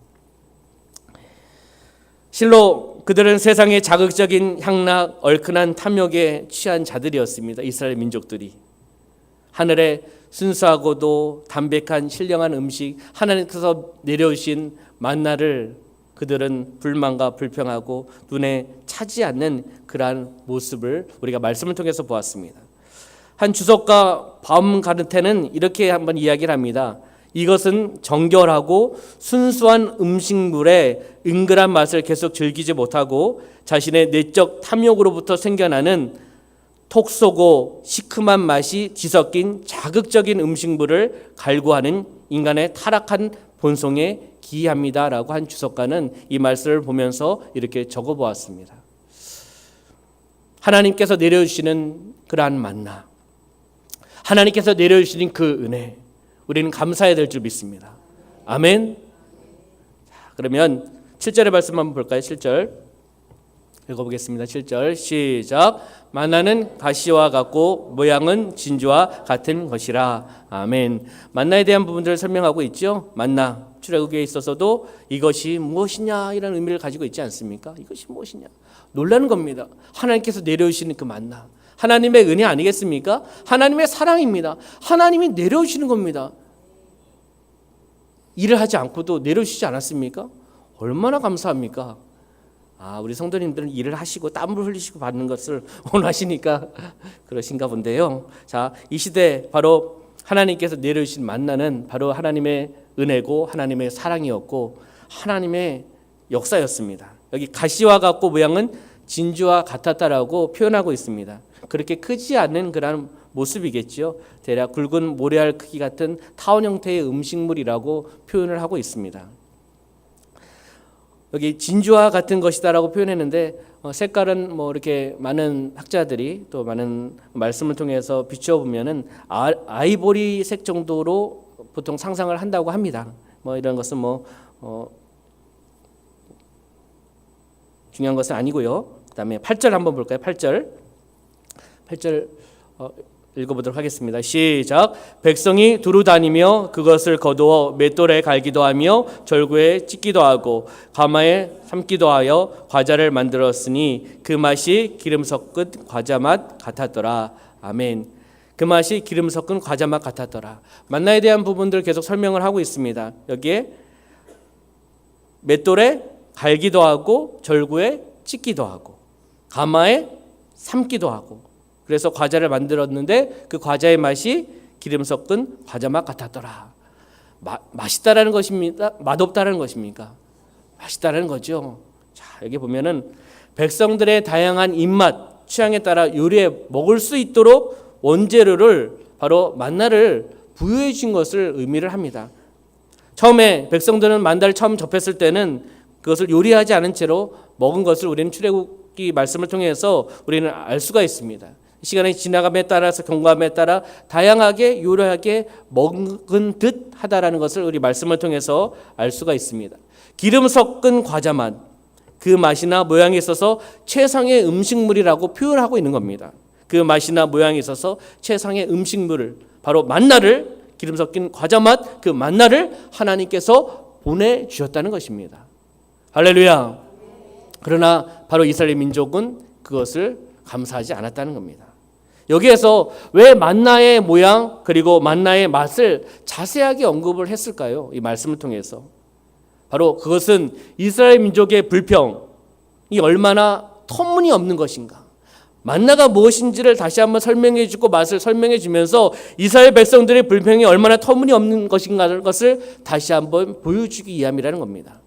실로 그들은 세상의 자극적인 향락, 얼큰한 탐욕에 취한 자들이었습니다. 이스라엘 민족들이. 하늘의 순수하고도 담백한 신령한 음식, 하나님께서 내려오신 만나를 그들은 불만과 불평하고 눈에 차지 않는 그러한 모습을 우리가 말씀을 통해서 보았습니다. 한 주석가 바움가르테는 이렇게 한번 이야기를 합니다. 이것은 정결하고 순수한 음식물의 은근한 맛을 계속 즐기지 못하고 자신의 내적 탐욕으로부터 생겨나는 톡 쏘고 시큼한 맛이 뒤섞인 자극적인 음식물을 갈구하는 인간의 타락한 본성에 기이합니다라고 한 주석가는 이 말씀을 보면서 이렇게 적어보았습니다. 하나님께서 내려주시는 그러한 만나, 하나님께서 내려주시는 그 은혜, 우리는 감사해야 될 줄 믿습니다. 아멘. 그러면 7절의 말씀 한번 볼까요? 7절 읽어보겠습니다. 7절 시작. 만나는 가시와 같고 모양은 진주와 같은 것이라. 아멘. 만나에 대한 부분들을 설명하고 있죠. 만나 출애굽기에 있어서도 이것이 무엇이냐 이런 의미를 가지고 있지 않습니까? 이것이 무엇이냐 놀라는 겁니다. 하나님께서 내려오시는 그 만나, 하나님의 은혜 아니겠습니까? 하나님의 사랑입니다. 하나님이 내려오시는 겁니다. 일을 하지 않고도 내려오시지 않았습니까? 얼마나 감사합니까? 우리 성도님들은 일을 하시고 땀을 흘리시고 받는 것을 원하시니까 그러신가 본데요. 자, 이 시대 바로 하나님께서 내려오신 만나는 바로 하나님의 은혜고 하나님의 사랑이었고 하나님의 역사였습니다. 여기 가시와 같고 모양은 진주와 같았다라고 표현하고 있습니다. 그렇게 크지 않은 그런 모습이겠죠. 대략 굵은 모래알 크기 같은 타원 형태의 음식물이라고 표현을 하고 있습니다. 여기 진주와 같은 것이다라고 표현했는데 색깔은 이렇게 많은 학자들이 또 많은 말씀을 통해서 비추어 보면은 아이보리색 정도로 보통 상상을 한다고 합니다. 이런 것은 중요한 것은 아니고요. 그다음에 8절 한번 볼까요? 8절 읽어보도록 하겠습니다. 시작. 백성이 두루 다니며 그것을 거두어 맷돌에 갈기도 하며 절구에 찢기도 하고 가마에 삶기도 하여 과자를 만들었으니 그 맛이 기름 섞은 과자 맛 같았더라. 아멘. 그 맛이 기름 섞은 과자 맛 같았더라. 만나에 대한 부분들 계속 설명을 하고 있습니다. 여기에 맷돌에 갈기도 하고 절구에 찢기도 하고 가마에 삶기도 하고 그래서 과자를 만들었는데 그 과자의 맛이 기름 섞은 과자 맛 같았더라. 맛있다라는 것입니다. 맛없다라는 것입니까? 맛있다라는 거죠. 자, 여기 보면은 백성들의 다양한 입맛, 취향에 따라 요리해 먹을 수 있도록 원재료를 바로 만나를 부여해 주신 것을 의미를 합니다. 처음에 백성들은 만나를 처음 접했을 때는 그것을 요리하지 않은 채로 먹은 것을 우리는 출애굽기 말씀을 통해서 우리는 알 수가 있습니다. 시간이 지나감에 따라서 경과함에 따라 다양하게 요리하게 먹은 듯 하다라는 것을 우리 말씀을 통해서 알 수가 있습니다. 기름 섞은 과자 맛, 그 맛이나 모양에 있어서 최상의 음식물이라고 표현하고 있는 겁니다. 그 맛이나 모양에 있어서 최상의 음식물을 바로 만나를 기름 섞인 과자 맛, 그 만나를 하나님께서 보내주셨다는 것입니다. 할렐루야. 그러나 바로 이스라엘 민족은 그것을 감사하지 않았다는 겁니다. 여기에서 왜 만나의 모양 그리고 만나의 맛을 자세하게 언급을 했을까요? 이 말씀을 통해서. 바로 그것은 이스라엘 민족의 불평이 얼마나 터무니없는 것인가. 만나가 무엇인지를 다시 한번 설명해 주고 맛을 설명해 주면서 이스라엘 백성들의 불평이 얼마나 터무니없는 것인가를 것을 다시 한번 보여주기 위함이라는 겁니다.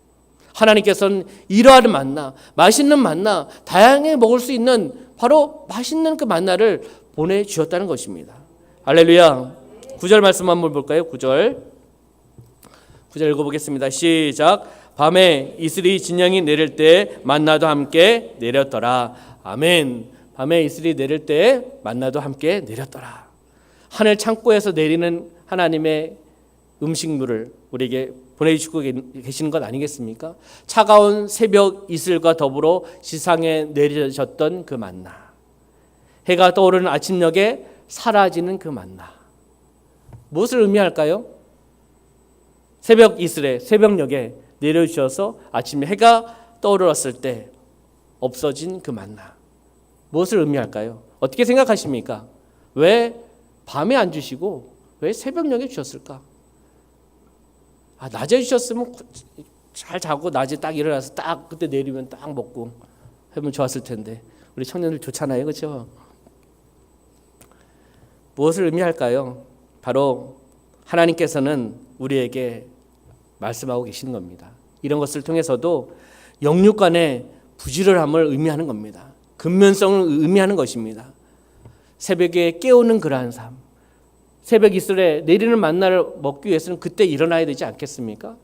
하나님께서는 이러한 만나, 맛있는 만나, 다양하게 먹을 수 있는 바로 맛있는 그 만나를 보내주셨다는 것입니다. 할렐루야. 9절 말씀 한번 볼까요? 9절 읽어보겠습니다. 시작. 밤에 이슬이 진영이 내릴 때 만나도 함께 내렸더라. 아멘. 밤에 이슬이 내릴 때 만나도 함께 내렸더라. 하늘 창고에서 내리는 하나님의 음식물을 우리에게 보내주고 계시는 것 아니겠습니까? 차가운 새벽 이슬과 더불어 지상에 내려졌던 그 만나, 해가 떠오르는 아침녘에 사라지는 그 만나, 무엇을 의미할까요? 새벽 이슬에 새벽녘에 내려주셔서 아침에 해가 떠오르었을 때 없어진 그 만나, 무엇을 의미할까요? 어떻게 생각하십니까? 왜 밤에 안 주시고 왜 새벽녘에 주셨을까? 낮에 주셨으면 잘 자고 낮에 딱 일어나서 딱 그때 내리면 딱 먹고 하면 좋았을 텐데 우리 청년들 좋잖아요, 그렇죠? 무엇을 의미할까요? 바로 하나님께서는 우리에게 말씀하고 계시는 겁니다. 이런 것을 통해서도 영육 간의 부지런함을 의미하는 겁니다. 근면성을 의미하는 것입니다. 새벽에 깨우는 그러한 삶, 새벽 이슬에 내리는 만나를 먹기 위해서는 그때 일어나야 되지 않겠습니까?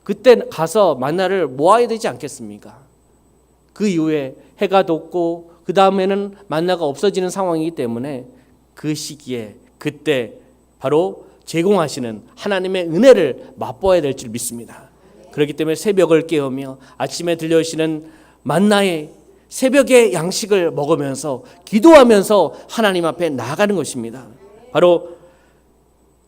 그때 가서 만나를 모아야 되지 않겠습니까? 그 이후에 해가 돋고 그 다음에는 만나가 없어지는 상황이기 때문에 그 시기에 그때 바로 제공하시는 하나님의 은혜를 맛보아야 될 줄 믿습니다. 그렇기 때문에 새벽을 깨우며 아침에 들려오시는 만나의 새벽의 양식을 먹으면서 기도하면서 하나님 앞에 나아가는 것입니다. 바로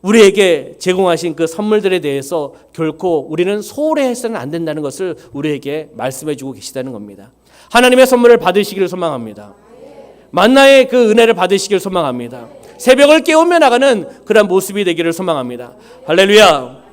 우리에게 제공하신 그 선물들에 대해서 결코 우리는 소홀해서는 안 된다는 것을 우리에게 말씀해 주고 계시다는 겁니다. 하나님의 선물을 받으시기를 소망합니다. 만나의 그 은혜를 받으시기를 소망합니다. 새벽을 깨우며 나가는 그런 모습이 되기를 소망합니다. 할렐루야.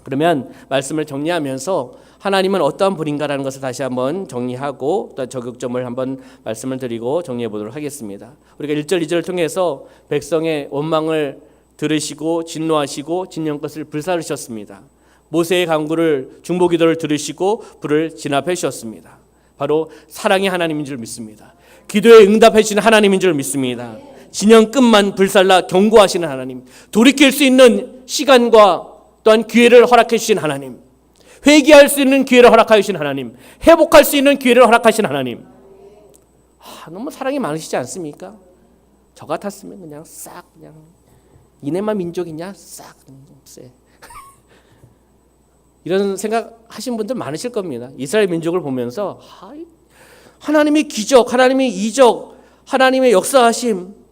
그러면 말씀을 정리하면서 하나님은 어떠한 분인가라는 것을 다시 한번 정리하고 또 저격점을 한번 말씀을 드리고 정리해 보도록 하겠습니다. 우리가 1절 2절을 통해서 백성의 원망을 들으시고 진노하시고 진영것을 불사르셨습니다. 모세의 간구를 중보기도를 들으시고 불을 진압해 주셨습니다. 바로 사랑의 하나님인 줄 믿습니다. 기도에 응답해 주시는 하나님인 줄 믿습니다. 진영 끝만 불살라 경고하시는 하나님, 돌이킬 수 있는 시간과 또한 기회를 허락해 주신 하나님, 회개할 수 있는 기회를 허락해 주신 하나님, 회복할 수 있는 기회를 허락하신 하나님. 너무 사랑이 많으시지 않습니까? 저 같았으면 그냥 싹 그냥 이네만 민족이냐 싹 없애. 이런 생각하신 분들 많으실 겁니다. 이스라엘 민족을 보면서 하나님의 기적, 하나님의 이적, 하나님의 역사하심,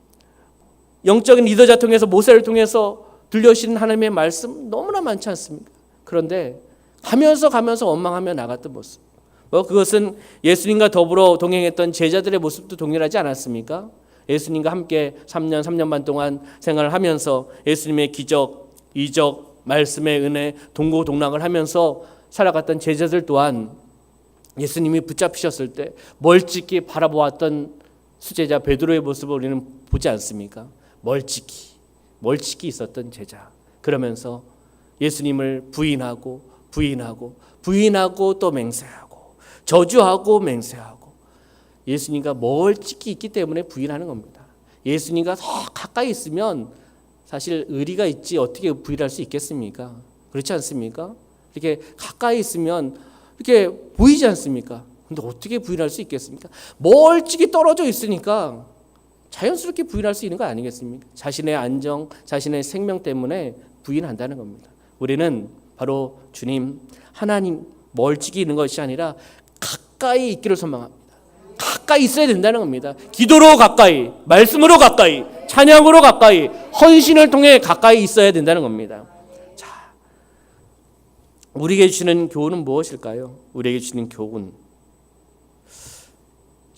영적인 리더자 통해서 모세를 통해서 들려주시는 하나님의 말씀 너무나 많지 않습니까? 그런데 가면서 원망하며 나갔던 모습, 그것은 예수님과 더불어 동행했던 제자들의 모습도 동일하지 않았습니까? 예수님과 함께 3년 반 동안 생활을 하면서 예수님의 기적, 이적, 말씀의 은혜, 동고동락을 하면서 살아갔던 제자들 또한 예수님이 붙잡히셨을 때 멀찍이 바라보았던 수제자 베드로의 모습을 우리는 보지 않습니까? 멀찍이 있었던 제자. 그러면서 예수님을 부인하고 또 맹세하고 저주하고 맹세하고 예수님과 멀찍이 있기 때문에 부인하는 겁니다. 예수님과 더 가까이 있으면 사실 의리가 있지 어떻게 부인할 수 있겠습니까? 그렇지 않습니까? 이렇게 가까이 있으면 이렇게 보이지 않습니까? 근데 어떻게 부인할 수 있겠습니까? 멀찍이 떨어져 있으니까 자연스럽게 부인할 수 있는 거 아니겠습니까? 자신의 안정, 자신의 생명 때문에 부인한다는 겁니다. 우리는 바로 주님, 하나님 멀찍이 있는 것이 아니라 가까이 있기를 소망합니다. 가까이 있어야 된다는 겁니다. 기도로 가까이, 말씀으로 가까이, 찬양으로 가까이, 헌신을 통해 가까이 있어야 된다는 겁니다. 자, 우리에게 주시는 교훈은 무엇일까요? 우리에게 주시는 교훈,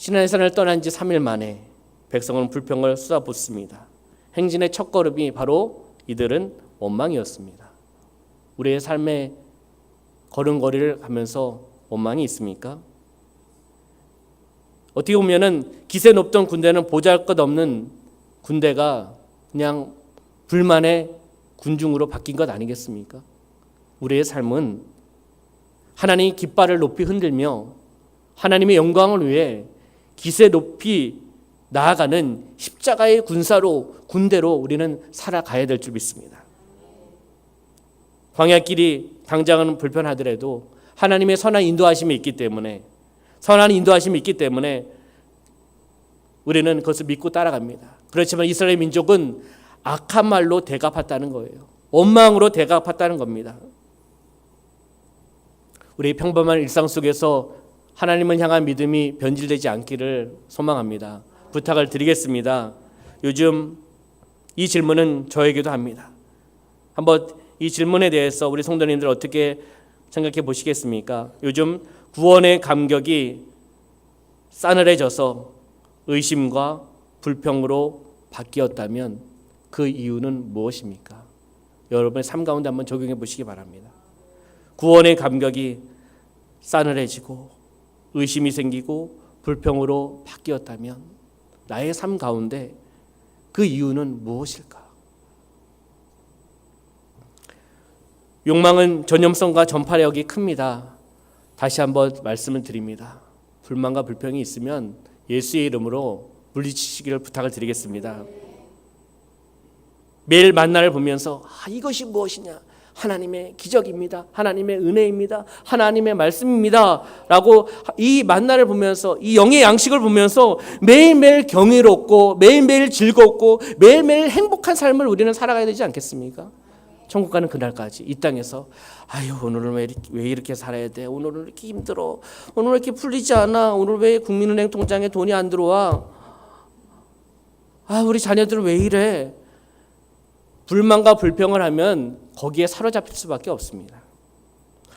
시내산을 떠난 지 3일 만에 백성은 불평을 쏟아붓습니다. 행진의 첫걸음이 바로 이들은 원망이었습니다. 우리의 삶의 걸음걸이를 가면서 원망이 있습니까? 어떻게 보면은 기세 높던 군대는 보잘것없는 군대가 그냥 불만의 군중으로 바뀐 것 아니겠습니까? 우리의 삶은 하나님이 깃발을 높이 흔들며 하나님의 영광을 위해 기세 높이 나아가는 십자가의 군대로 우리는 살아가야 될 줄 믿습니다. 광야길이 당장은 불편하더라도 하나님의 선한 인도하심이 있기 때문에 우리는 그것을 믿고 따라갑니다. 그렇지만 이스라엘 민족은 악한 말로 대갚았다는 거예요. 원망으로 대갚았다는 겁니다. 우리 평범한 일상 속에서 하나님을 향한 믿음이 변질되지 않기를 소망합니다. 부탁을 드리겠습니다. 요즘 이 질문은 저에게도 합니다. 한번 이 질문에 대해서 우리 성도님들 어떻게 생각해 보시겠습니까? 요즘 구원의 감격이 싸늘해져서 의심과 불평으로 바뀌었다면 그 이유는 무엇입니까? 여러분의 삶 가운데 한번 적용해 보시기 바랍니다. 구원의 감격이 싸늘해지고 의심이 생기고 불평으로 바뀌었다면 나의 삶 가운데 그 이유는 무엇일까? 욕망은 전염성과 전파력이 큽니다. 다시 한번 말씀을 드립니다. 불만과 불평이 있으면 예수의 이름으로 물리치시기를 부탁을 드리겠습니다. 매일 만나를 보면서 이것이 무엇이냐? 하나님의 기적입니다. 하나님의 은혜입니다. 하나님의 말씀입니다. 라고 이 만나를 보면서 이 영의 양식을 보면서 매일매일 경이롭고 매일매일 즐겁고 매일매일 행복한 삶을 우리는 살아가야 되지 않겠습니까? 천국 가는 그날까지 이 땅에서 오늘은 왜 이렇게 살아야 돼? 오늘은 이렇게 힘들어. 오늘 왜 이렇게 풀리지 않아? 오늘 왜 국민은행 통장에 돈이 안 들어와? 우리 자녀들은 왜 이래? 불만과 불평을 하면 거기에 사로잡힐 수밖에 없습니다.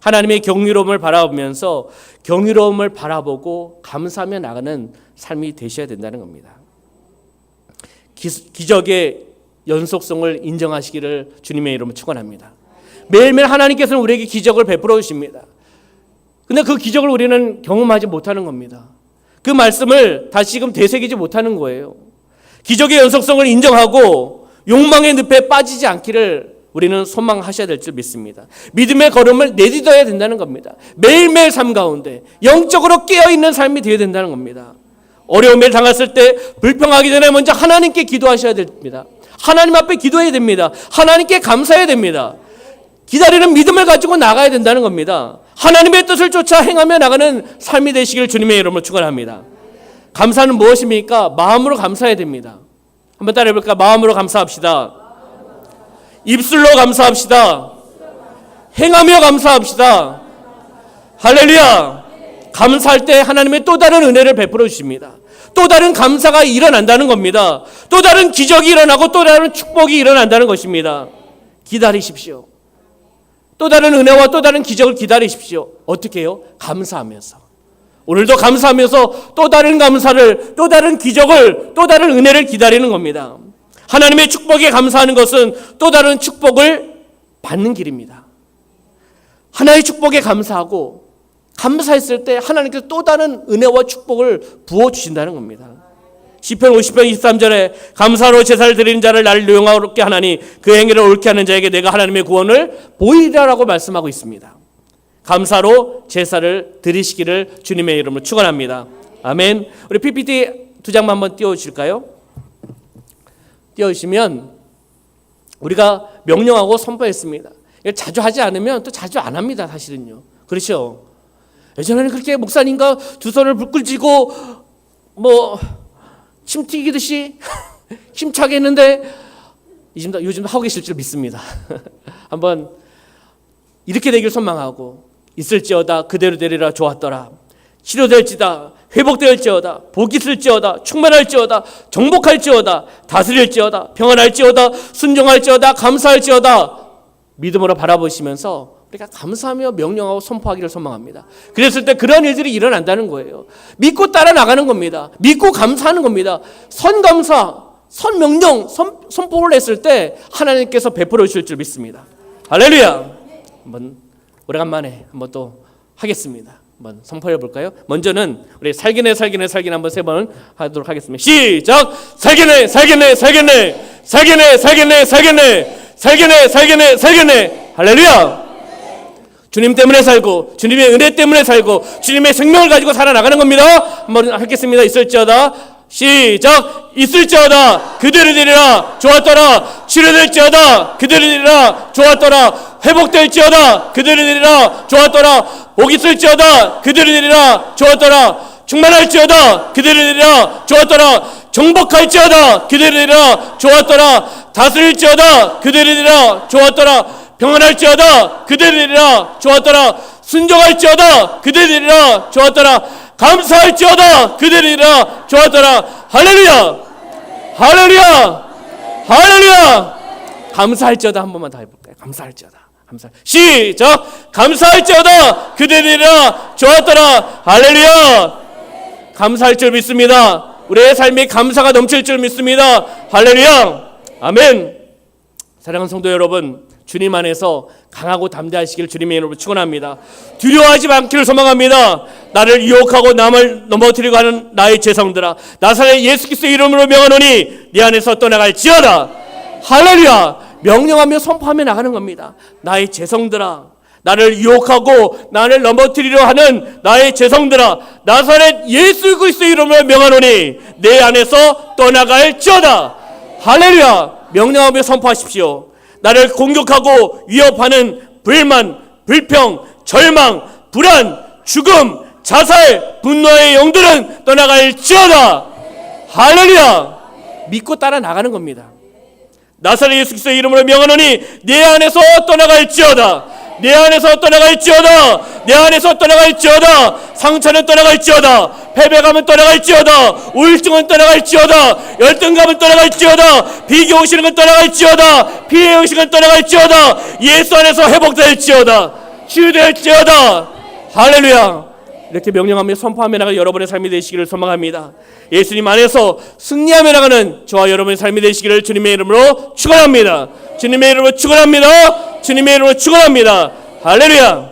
하나님의 경이로움을 바라보면서 경이로움을 바라보고 감사하며 나가는 삶이 되셔야 된다는 겁니다. 기적의 연속성을 인정하시기를 주님의 이름으로 축원합니다. 매일매일 하나님께서는 우리에게 기적을 베풀어 주십니다. 근데 그 기적을 우리는 경험하지 못하는 겁니다. 그 말씀을 다시금 되새기지 못하는 거예요. 기적의 연속성을 인정하고 욕망의 늪에 빠지지 않기를 우리는 소망하셔야 될 줄 믿습니다. 믿음의 걸음을 내딛어야 된다는 겁니다. 매일매일 삶 가운데 영적으로 깨어있는 삶이 되어야 된다는 겁니다. 어려움을 당했을 때 불평하기 전에 먼저 하나님께 기도하셔야 됩니다. 하나님 앞에 기도해야 됩니다. 하나님께 감사해야 됩니다. 기다리는 믿음을 가지고 나가야 된다는 겁니다. 하나님의 뜻을 쫓아 행하며 나가는 삶이 되시길 주님의 이름으로 축원합니다. 감사는 무엇입니까? 마음으로 감사해야 됩니다. 한번 따라해 볼까요? 마음으로 감사합시다. 입술로 감사합시다. 행하며 감사합시다. 할렐루야. 감사할 때 하나님의 또 다른 은혜를 베풀어 주십니다. 또 다른 감사가 일어난다는 겁니다. 또 다른 기적이 일어나고 또 다른 축복이 일어난다는 것입니다. 기다리십시오. 또 다른 은혜와 또 다른 기적을 기다리십시오. 어떻게 해요? 감사하면서. 오늘도 감사하면서 또 다른 감사를, 또 다른 기적을, 또 다른 은혜를 기다리는 겁니다. 하나님의 축복에 감사하는 것은 또 다른 축복을 받는 길입니다. 하나의 축복에 감사하고 감사했을 때 하나님께서 또 다른 은혜와 축복을 부어주신다는 겁니다. 시편 50편 23절에 감사로 제사를 드리는 자를 나를 영화롭게 하나니 그 행위를 옳게 하는 자에게 내가 하나님의 구원을 보이리라고 말씀하고 있습니다. 감사로 제사를 드리시기를 주님의 이름으로 축원합니다. 아멘. 우리 PPT 두 장만 한번 띄워주실까요? 띄워주시면 우리가 명령하고 선포했습니다. 이걸 자주 하지 않으면 또 자주 안 합니다. 사실은요. 그렇죠? 예전에는 그렇게 목사님과 두 손을 불끈 쥐고 침 튀기듯이 힘차게 했는데 요즘 하고 계실 줄 믿습니다. 한번 이렇게 되길 소망하고 있을지어다 그대로 되리라 좋았더라. 치료될지다 회복될지어다 복이 있을지어다 충만할지어다 정복할지어다 다스릴지어다 평안할지어다 순종할지어다 감사할지어다 믿음으로 바라보시면서 우리가 감사하며 명령하고 선포하기를 소망합니다. 그랬을 때 그런 일들이 일어난다는 거예요. 믿고 따라 나가는 겁니다. 믿고 감사하는 겁니다. 선감사, 선명령, 선포를 했을 때 하나님께서 베풀어 주실 줄 믿습니다. 할렐루야. 한번 오래간만에 한번 또 하겠습니다. 한번 선포해 볼까요? 먼저는 우리 살기네 한번 3번 하도록 하겠습니다. 시작. 살기네 할렐루야. 주님 때문에 살고 주님의 은혜 때문에 살고 주님의 생명을 가지고 살아나가는 겁니다. 한번 하겠습니다. 있을지어다. 시작. 있을지어다 그대로 되리라 좋았더라. 치료될지어다 그대로 되리라 좋았더라. 회복될지어다 그대로 되리라 좋았더라. 복 있을지어다 그대로 되리라 좋았더라. 충만할지어다 그대로 되리라 좋았더라. 정복할지어다 그대로 되리라 좋았더라. 다스릴지어다 그대로 되리라 좋았더라. 평안할지어다 그대로 되리라 좋았더라. 순종할지어다 그대로 되리라 좋았더라. 감사할지어다 그대로 되리라 좋았더라. 할렐루야 할렐루야 할렐루야. 감사할지어다 한 번만 더 해볼까요? 감사할지어다. 시작. 감사할지어다 그대로 되리라 좋았더라. 할렐루야. 감사할 줄 믿습니다. 우리의 삶이 감사가 넘칠 줄 믿습니다. 할렐루야. 아멘. 사랑하는 성도 여러분, 주님 안에서 강하고 담대하시기를 주님의 이름으로 축원합니다. 두려워하지 않기를 소망합니다. 나를 유혹하고 남을 넘어뜨리고 하는 나의 죄성들아, 나사렛 예수 그리스도의 이름으로 명하노니 네 안에서 떠나갈지어다. 할렐루야. 명령하며 선포하며 나가는 겁니다. 나의 죄성들아, 나를 유혹하고 나를 넘어뜨리려 하는 나의 죄성들아, 나사렛 예수 그리스도의 이름으로 명하노니 내 안에서 떠나갈지어다. 할렐루야. 명령하며 선포하십시오. 나를 공격하고 위협하는 불만, 불평, 절망, 불안, 죽음, 자살, 분노의 영들은 떠나갈지어다. 할렐루야. 믿고 따라 나가는 겁니다. 나사렛 예수 그리스도의 이름으로 명하노니 내 안에서 떠나갈지어다. 내 안에서 떠나갈지어다. 내 안에서 떠나갈지어다. 상처는 떠나갈지어다. 패배감은 떠나갈지어다. 우울증은 떠나갈지어다. 열등감은 떠나갈지어다. 비교의식은 건 떠나갈지어다. 피해의식은 떠나갈지어다. 예수 안에서 회복될지어다. 치유될지어다. 할렐루야. 이렇게 명령하며 선포하며 나가는 여러분의 삶이 되시기를 소망합니다. 예수님 안에서 승리하며 나가는 저와 여러분의 삶이 되시기를 주님의 이름으로 축원합니다. 주님의 이름으로 축원합니다. 주님의 이름으로 축원합니다. 할렐루야.